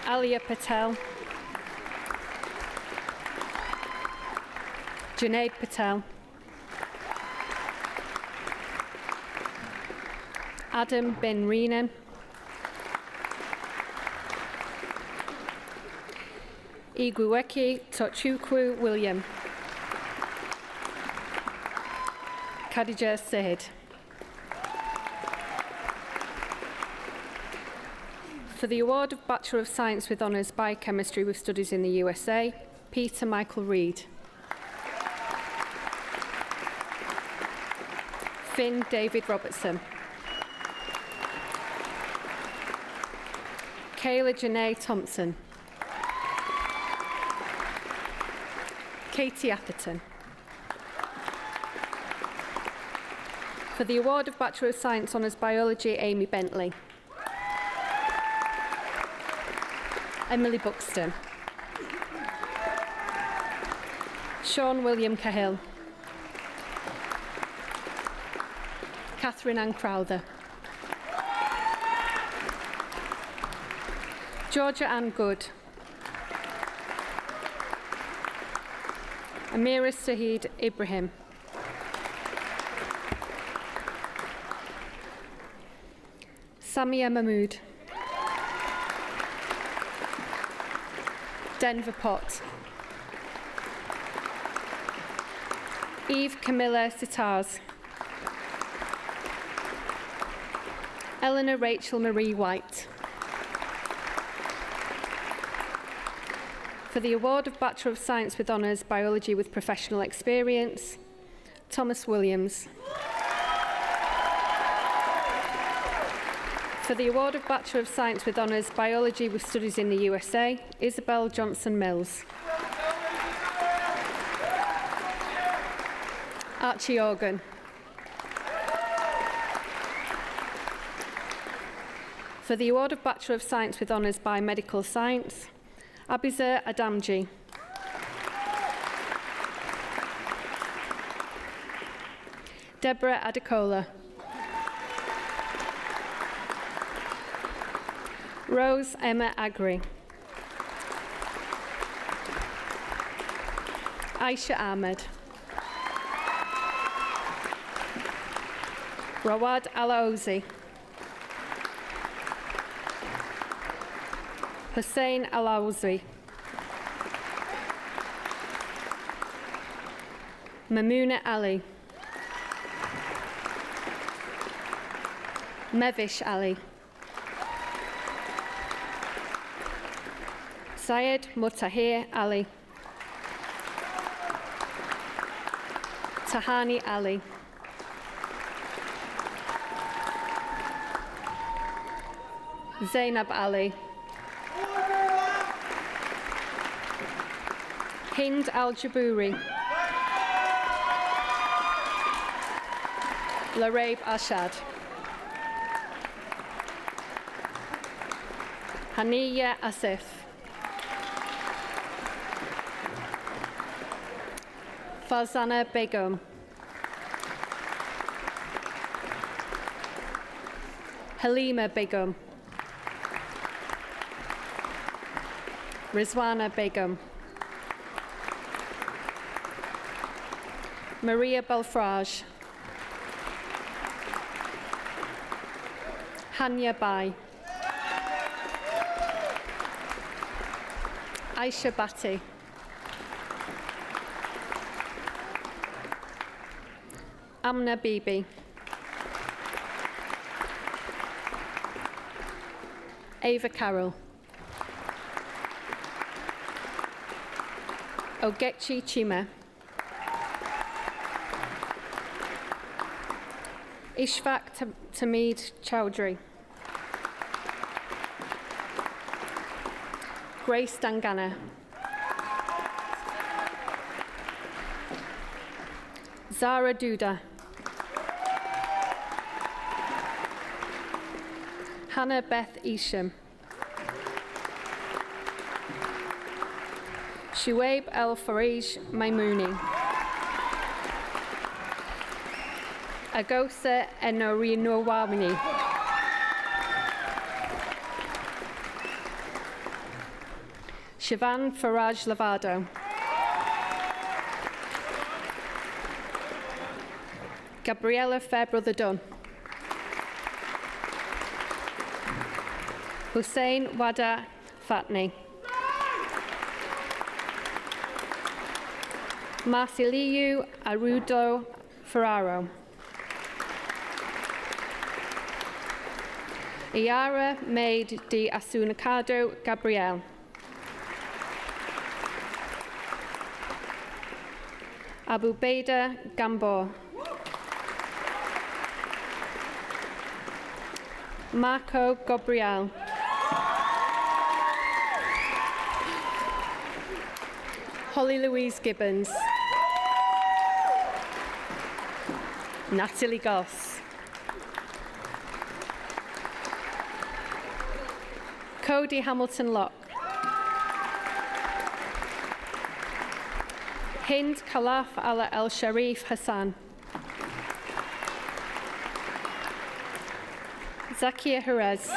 Alia Patel. Junaid Patel. Adam bin Reenan. Igweki Tochukwu William. Khadija Sahid. For the award of Bachelor of Science with Honours Biochemistry with Studies in the USA, Peter Michael Reid. Finn David Robertson. Kayla Janae Thompson. Katie Atherton. For the award of Bachelor of Science Honours Biology, Amy Bentley. Emily Buxton. Sean William Cahill. Catherine Ann Crowther. Georgia Ann Good. Amira Sahid Ibrahim. Samia Mahmood. Denver Pott. Eve Camilla Sitars. Eleanor Rachel Marie White. For the award of Bachelor of Science with Honours Biology with Professional Experience, Thomas Williams. For the award of Bachelor of Science with Honours Biology with Studies in the USA, Isabel Johnson Mills. Archie Organ. For the award of Bachelor of Science with Honours Biomedical Science, Abizar Adamji. Deborah Adekola. Rose Emma Agri. Aisha Ahmed. Rawad Alaozi. Hussein Alaozi. Mamouna Ali. Mevish Ali. Syed Mutahir Ali. Tahani Ali. Zainab Ali. Hind Al-Jabouri. Laraib Ashad. Haniya Asif. Farzana Begum. Halima Begum. Rizwana Begum. Maria Belfrage. Hanya Bai. Aisha Bhatti. Amna Bibi. Ava Carroll. Ogechi Chima. Ishfaq Tamid Chowdhury. Grace Dangana. Zara Duda. Hannah Beth Isham. Shuaib El Farij Maimouni. Agosa Enorinowamini. Shivan Faraj Lavado. Gabriella Fairbrother Dunn. Hussein Wada Fatni. Marceliu Arudo Ferraro. Iara Maid de Asunacado Gabriel. Abu Baida Gambo. Marco Gabriel. Holly Louise Gibbons. Natalie Goss. Cody Hamilton Locke. Hind Khalaf Ala El Sharif Hassan. Zakia Jerez.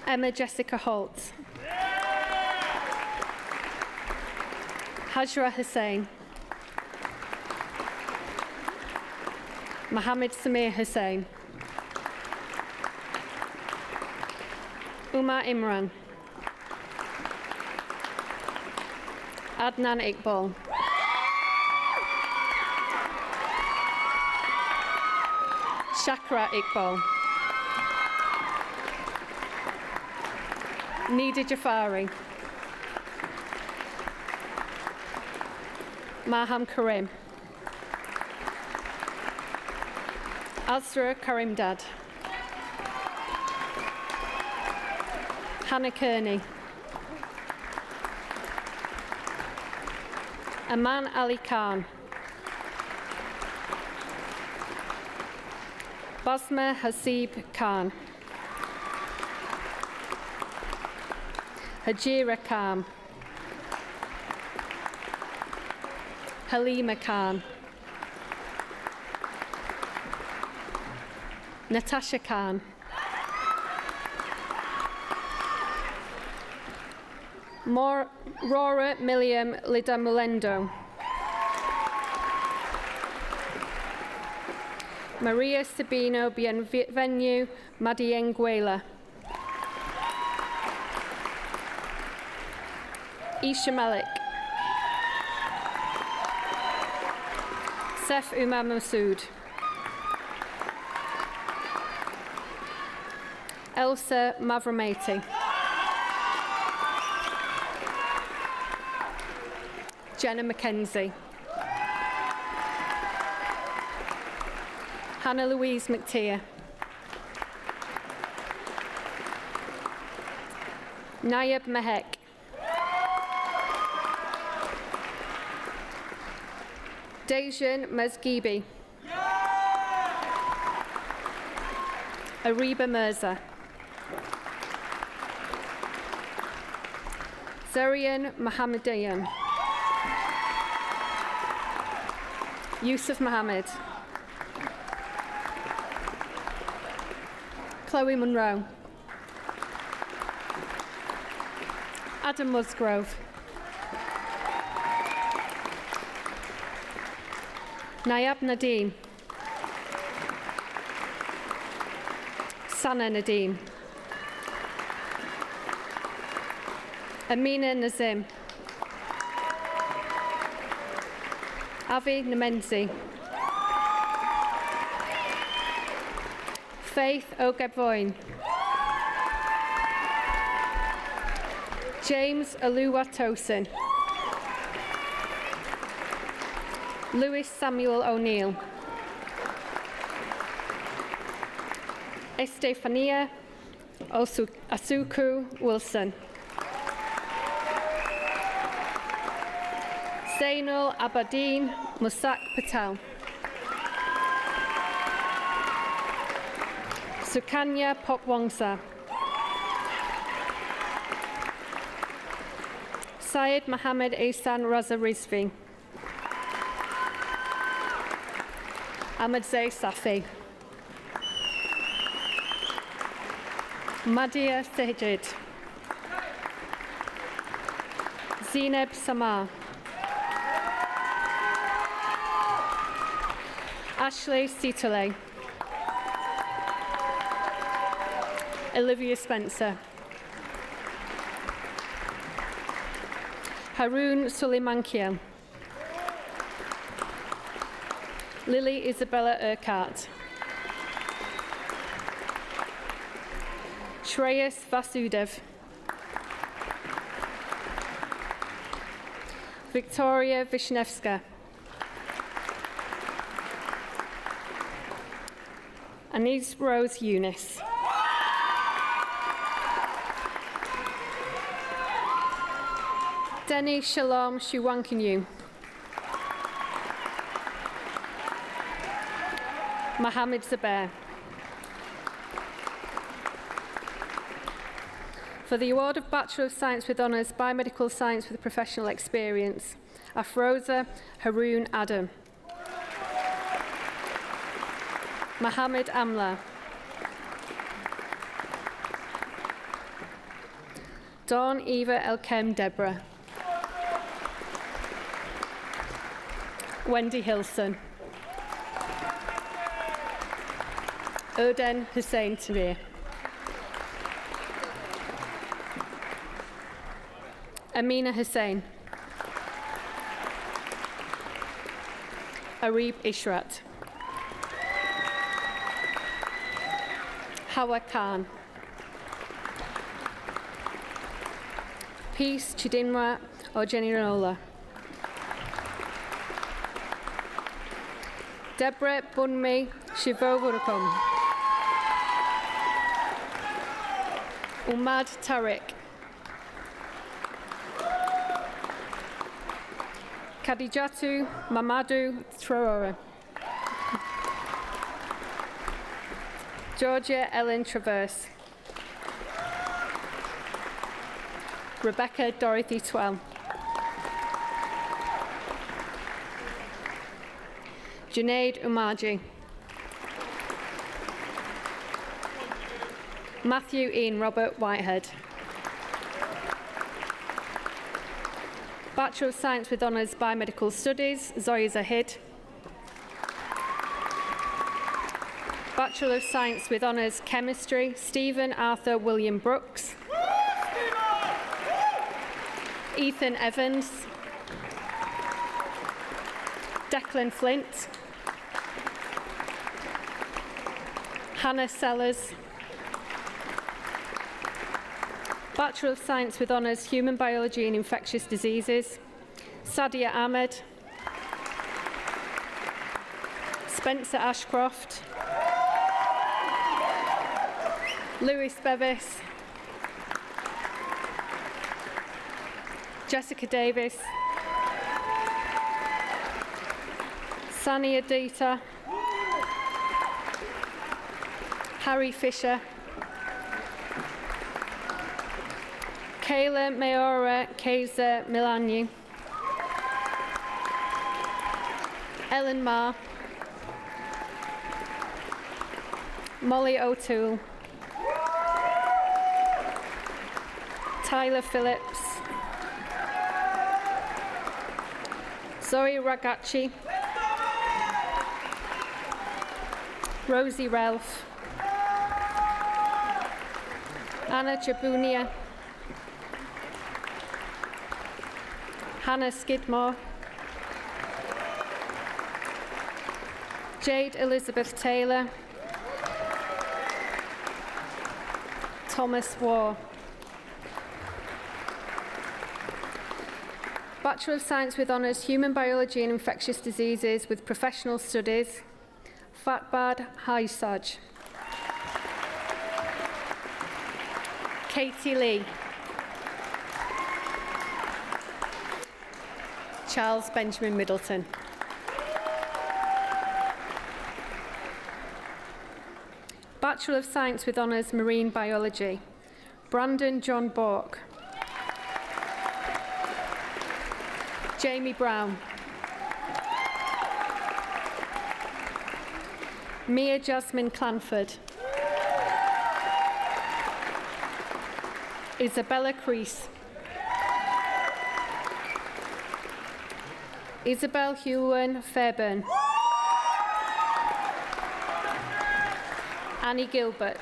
Emma Jessica Holt. Hajra Hussain. Mohammed Samir Hussain. Umar Imran. Adnan Iqbal. Shakra Iqbal. Nida Jafari. Maham Karim. Azra Karimdad. Hannah Kearney. Aman Ali Khan. Basma Hasib Khan. Hajira Khan. Halima Khan. Natasha Khan. Rora Milliam Lida Mulendo. Maria Sabino Bienvenu Madienguela. Isha Malik. Sef Umar Masood. Elsa Mavramati. Jenna Mackenzie. Hannah Louise McTeer. Nayab Mehek. Dejan Mazgibi. Ariba Mirza. Zarian Mohammedian. Yusuf Mohammed. Chloe Munro. Adam Musgrove. Nayab Nadeem. Sana Nadeem. Amina Nazim. Avi Namenzi. Faith Ogeboin. James Oluwatosin. Lewis Samuel O'Neill. Estefania Asuku Wilson. Zainul Abadin Musak Patel. Sukanya Pokwongsa. Syed Mohammed Ehsan Raza Rizvi. Ahmadzai Safi. Madia Sejid. Zineb Samar. Ashley Sitole. Olivia Spencer. Haroon Suleimankian. Lily Isabella Urquhart. Shreyas Vasudev. Victoria Vishnevska. Anise Rose Eunice. Denny Shalom Shuwankinyu. Mohammed Zubair. For the award of Bachelor of Science with Honours, Biomedical Science with Professional Experience, Afroza Haroon Adam. Mohammed Amla. Dawn Eva Elkem Deborah. Wendy Hilson. Oden Hussein Tabir. Amina Hussein. Arib Ishrat. Hawa Khan. Peace Chidinwa Ojeniranola. Deborah Bunmi Shivovurukum. Umad Tariq. Kadijatu Mamadou Traore. Georgia Ellen Traverse. Rebecca Dorothy Twell. Junaid Umaji. Matthew Ian Robert Whitehead. Bachelor of Science with Honours Biomedical Studies, Zoya Zahid. Bachelor of Science with Honours Chemistry, Stephen Arthur William Brooks. Ethan Evans. Declan Flint. Hannah Sellers. Bachelor of Science with Honours Human Biology and Infectious Diseases, Sadia Ahmed. Spencer Ashcroft. Lewis Bevis. Jessica Davis. Sani Adita. Harry Fisher. Kayla Mayora Kaiser Milani. Ellen Marr. Molly O'Toole. Tyler Phillips. Zoe Ragacci. Rosie Ralph. Anna Chabunia. Hannah Skidmore. Jade Elizabeth Taylor. Thomas Waugh. Bachelor of Science with Honours Human Biology and Infectious Diseases with Professional Studies, Fatbad Haisaj. Katie Lee. Charles Benjamin Middleton. Bachelor of Science with Honours Marine Biology, Brandon John Bork. Jamie Brown. Mia Jasmine Clanford. Isabella Crease. Isabel Hewen Fairburn. Annie Gilbert.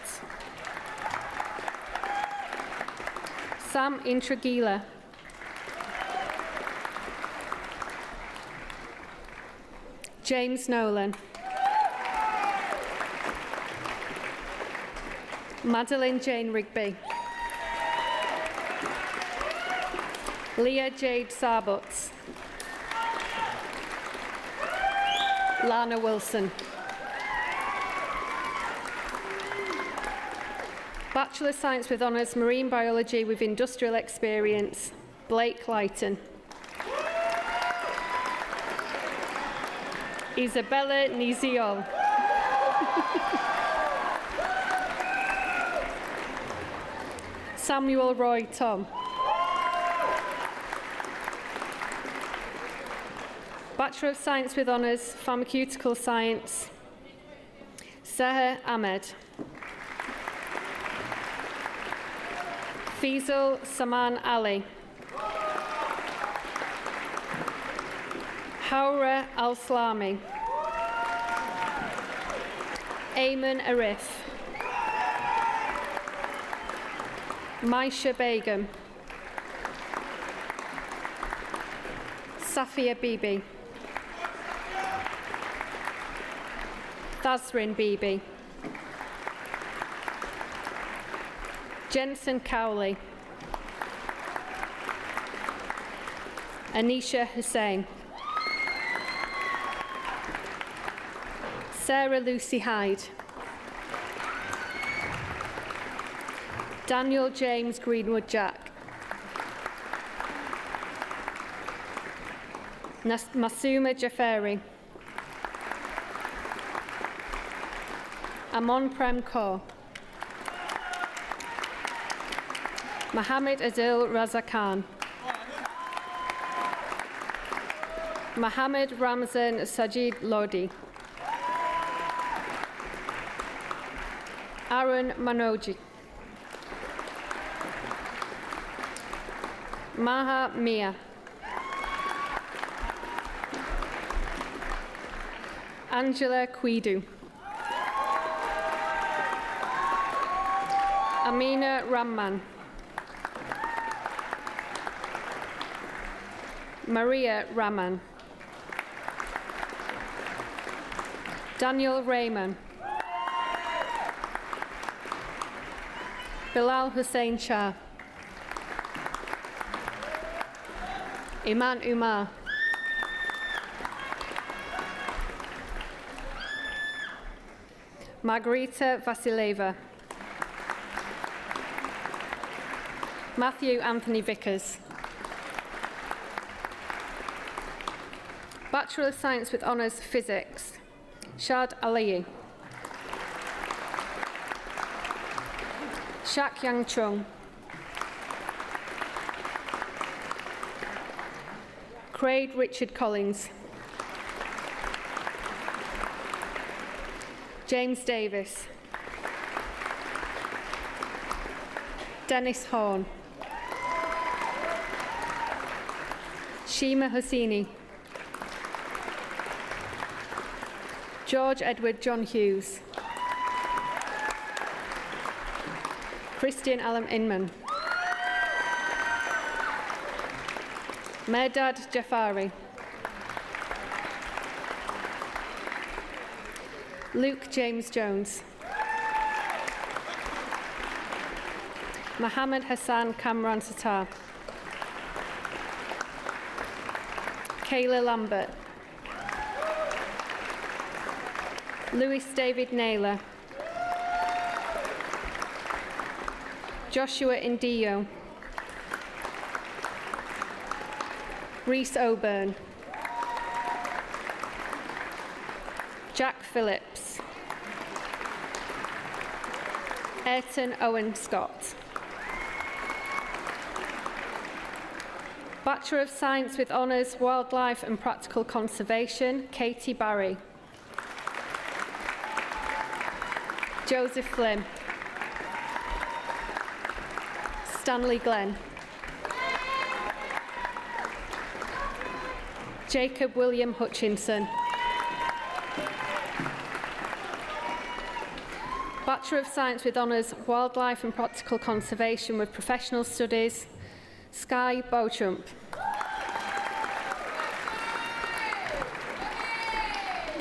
Sam Intragila. James Nolan. Madeline Jane Rigby. Leah Jade Sarbuts. Lana Wilson. Bachelor of Science with Honours Marine Biology with Industrial Experience, Blake Lighton. Isabella Niziol. Samuel Roy Tom. Bachelor of Science with Honours Pharmaceutical Science, Seher Ahmed. Faisal Saman Ali. Haura Al-Slami. Ayman Arif. Maisha Begum. Safia Bibi. Thazrin Bibi. Jensen Cowley. Anisha Hussain. Sarah Lucy Hyde. Daniel James Greenwood Jack. Masuma Jafari. Amon Prem Kaur. Mohammed Adil Raza Khan. Mohammed Ramzan Sajid Lodi. Aaron Manoji. Maha Mia. Angela Quidu. Amina Ramman. Maria Raman. Daniel Rayman. Bilal Hussein Shah. Iman Umar. Margarita Vasileva. Matthew Anthony Vickers. Bachelor of Science with Honours Physics, Shad Ali. Shak Yang Chung. Craig Richard Collins. James Davis. Dennis Horn. Shima Hosseini. George Edward John Hughes. Christian Alam Inman. Mehrdad Jafari. Luke James Jones. Mohammed Hassan Kamran Sattar. Kayla Lambert. Lewis David Naylor. Joshua Indio. Reese Oburn. Jack Phillips. Ayrton Owen Scott. Bachelor of Science with Honours, Wildlife and Practical Conservation, Katie Barry. Joseph Flynn. Stanley Glenn. Jacob William Hutchinson. Bachelor of Science with Honours, Wildlife and Practical Conservation with Professional Studies, Sky Beauchamp.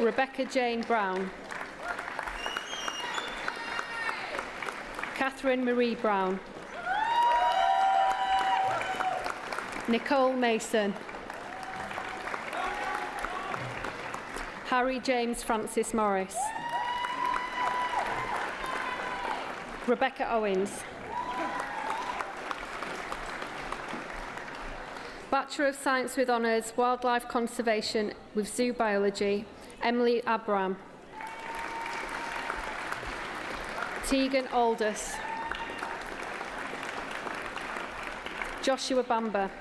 Rebecca Jane Brown. Catherine Marie Brown. Nicole Mason. Harry James Francis Morris. Rebecca Owens. Bachelor of Science with Honours, Wildlife Conservation with Zoo Biology, Emily Abram. Tegan Aldous. Joshua Bamber.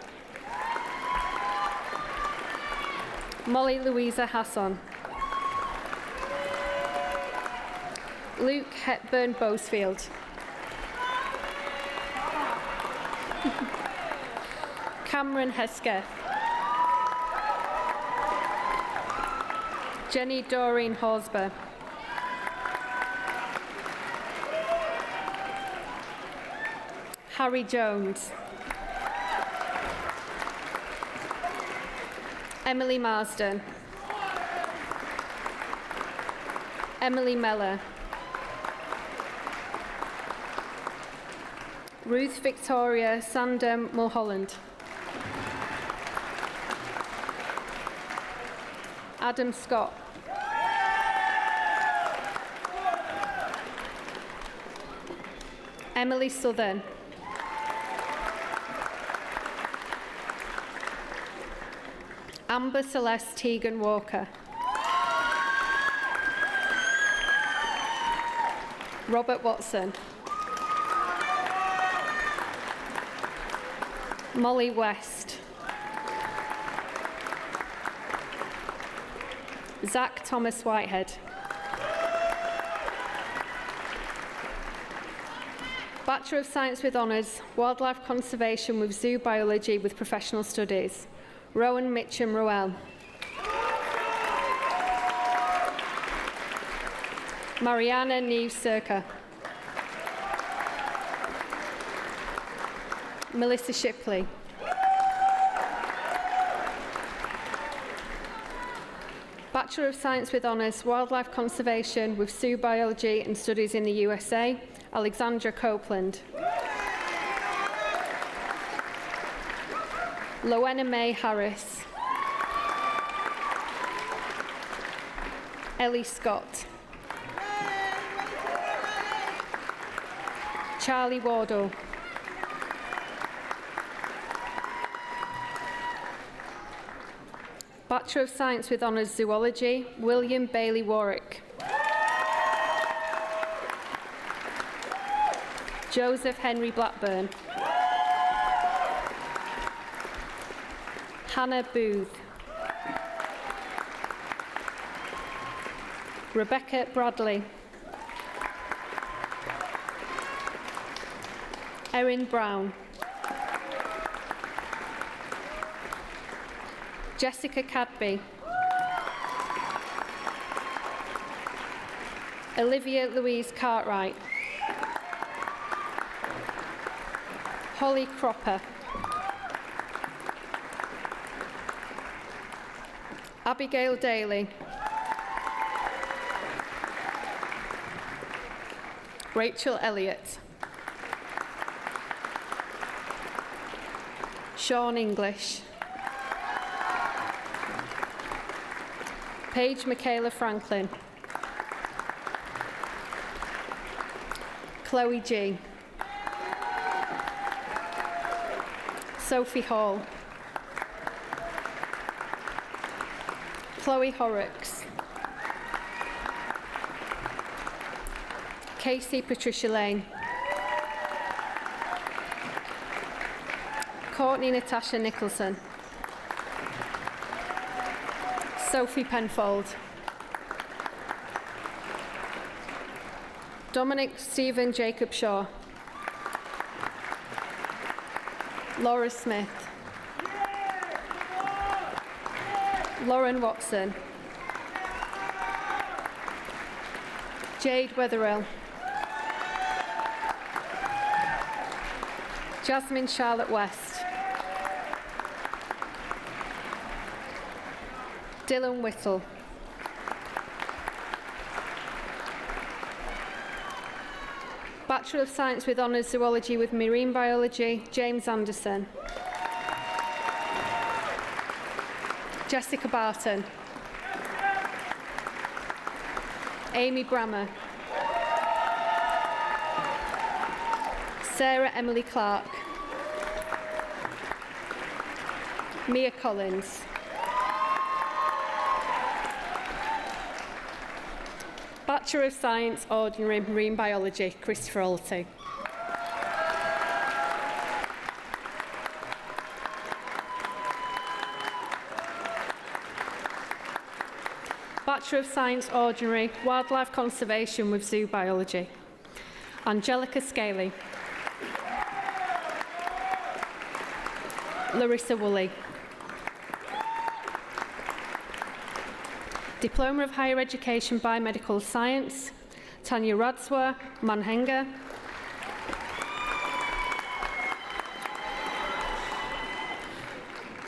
Molly Louisa Hasson. Luke Hepburn Bosefield. Cameron Hesketh. Jenny Doreen Horsburgh. Harry Jones. Emily Marsden. Emily Meller. Ruth Victoria Sandem Mulholland. Adam Scott. Emily Southern. Amber Celeste Teagan Walker. Robert Watson. Molly West. Zach Thomas Whitehead. Bachelor of Science with Honours, Wildlife Conservation with Zoo Biology with Professional Studies, Rowan Mitchum Rowell. Mariana Neve Circa. Melissa Shipley. Bachelor of Science with Honours, Wildlife Conservation with Zoo Biology and Studies in the USA, Alexandra Copeland. Lowenna May Harris. Ellie Scott. Charlie Wardle. Bachelor of Science with Honours Zoology, William Bailey Warwick. Joseph Henry Blackburn. Hannah Booth. Rebecca Bradley. Erin Brown. Jessica Cadby. Olivia Louise Cartwright. Holly Cropper. Abigail Daly. Rachel Elliott. Sean English. Paige Michaela Franklin. Chloe G. Sophie Hall. Chloe Horrocks. Casey Patricia Lane. Courtney Natasha Nicholson. Sophie Penfold. Dominic Stephen Jacob Shaw. Laura Smith. Lauren Watson. Jade Wetherill. Jasmine Charlotte West. Dylan Whittle. Bachelor of Science with Honours Zoology with Marine Biology, James Anderson. Jessica Barton. Amy Brammer. Sarah Emily Clark. Mia Collins. Bachelor of Science, Ordinary Marine Biology, Christopher Alty. Bachelor of Science, Ordinary Wildlife Conservation with Zoo Biology, Angelica Scaley. Larissa Woolley. Diploma of Higher Education Biomedical Science, Tanya Radswa Manhenga.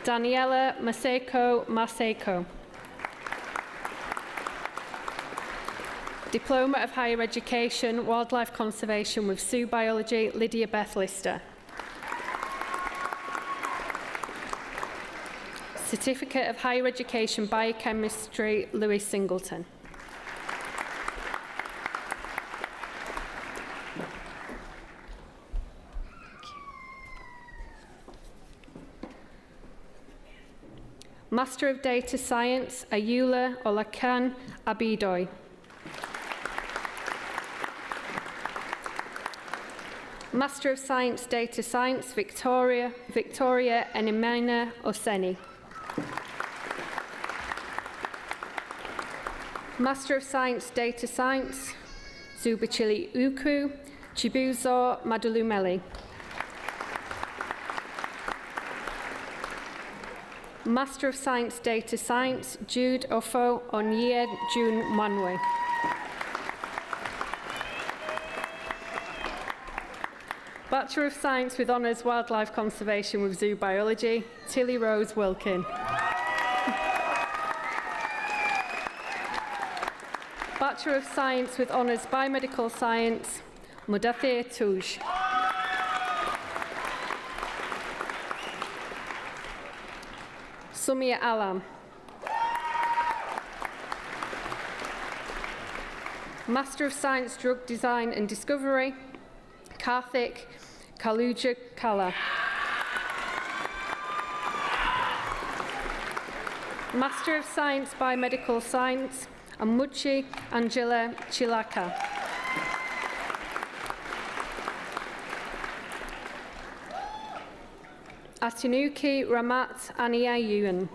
Daniela Maseko. Diploma of Higher Education Wildlife Conservation with Zoo Biology, Lydia Beth Lister. Certificate of Higher Education Biochemistry, Louis Singleton. Master of Data Science, Ayula Olakan Abidoy. Master of Science, Data Science, Victoria Enimena Oseni. Master of Science, Data Science, Zubachili Uku, Chibuzo Madulumeli. Master of Science, Data Science, Jude Ofo Onye June Manwe. Bachelor of Science with Honours Wildlife Conservation with Zoo Biology, Tilly Rose Wilkin. Bachelor of Science with Honours Biomedical Science, Mudathir Touj. Sumia Alam. Master of Science Drug Design and Discovery, Karthik Kaluja Kala. Master of Science Biomedical Science, Amuchi Angela Chilaka. Atinuki Ramat Aniayuan.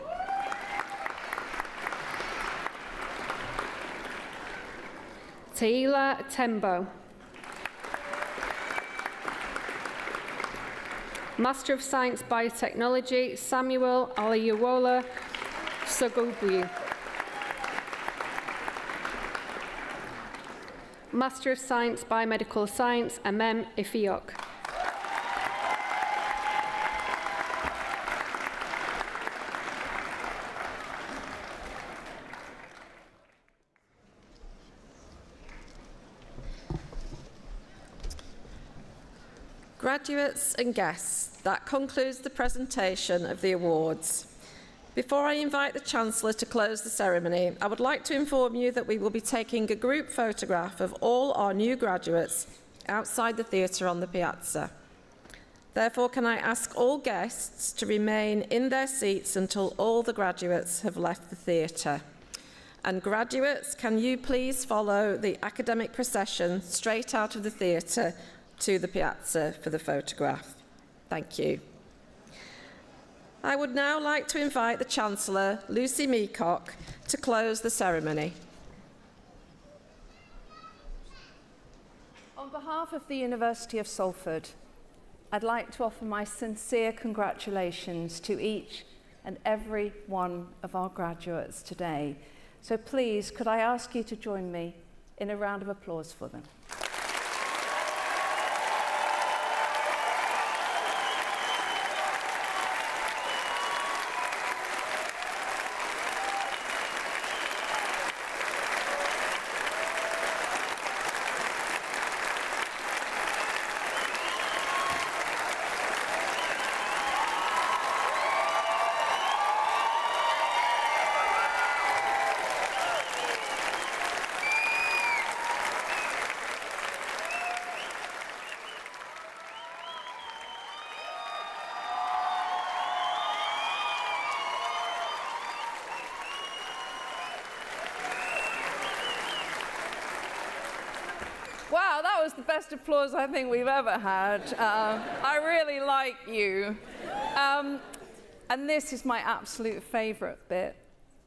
Taila Tembo. Master of Science Biotechnology, Samuel Alayawola Sogobu. Master of Science Biomedical Science, Amem Ifiok. Graduates and guests, that concludes the presentation of the awards. Before I invite the Chancellor to close the ceremony, I would like to inform you that we will be taking a group photograph of all our new graduates outside the theatre on the piazza. Therefore, can I ask all guests to remain in their seats until all the graduates have left the theatre? And graduates, can you please follow the academic procession straight out of the theatre to the piazza for the photograph? Thank you. I would now like to invite the Chancellor, Lucy Meacock, to close the ceremony. On behalf of the University of Salford, I'd like to offer my sincere congratulations to each and every one of our graduates today. So please, could I ask you to join me in a round of applause for them? Wow, that was the best applause I think we've ever had. I really like you. And this is my absolute favourite bit.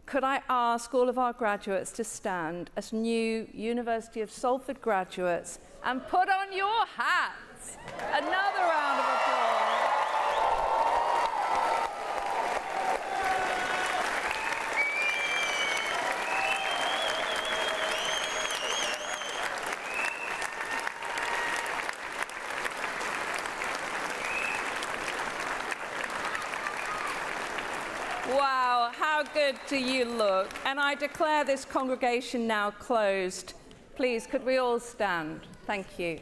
Could I ask all of our graduates to stand as new University of Salford graduates and put on your hats? Another round of applause. Wow, how good do you look? And I declare this congregation now closed. Please, could we all stand? Thank you.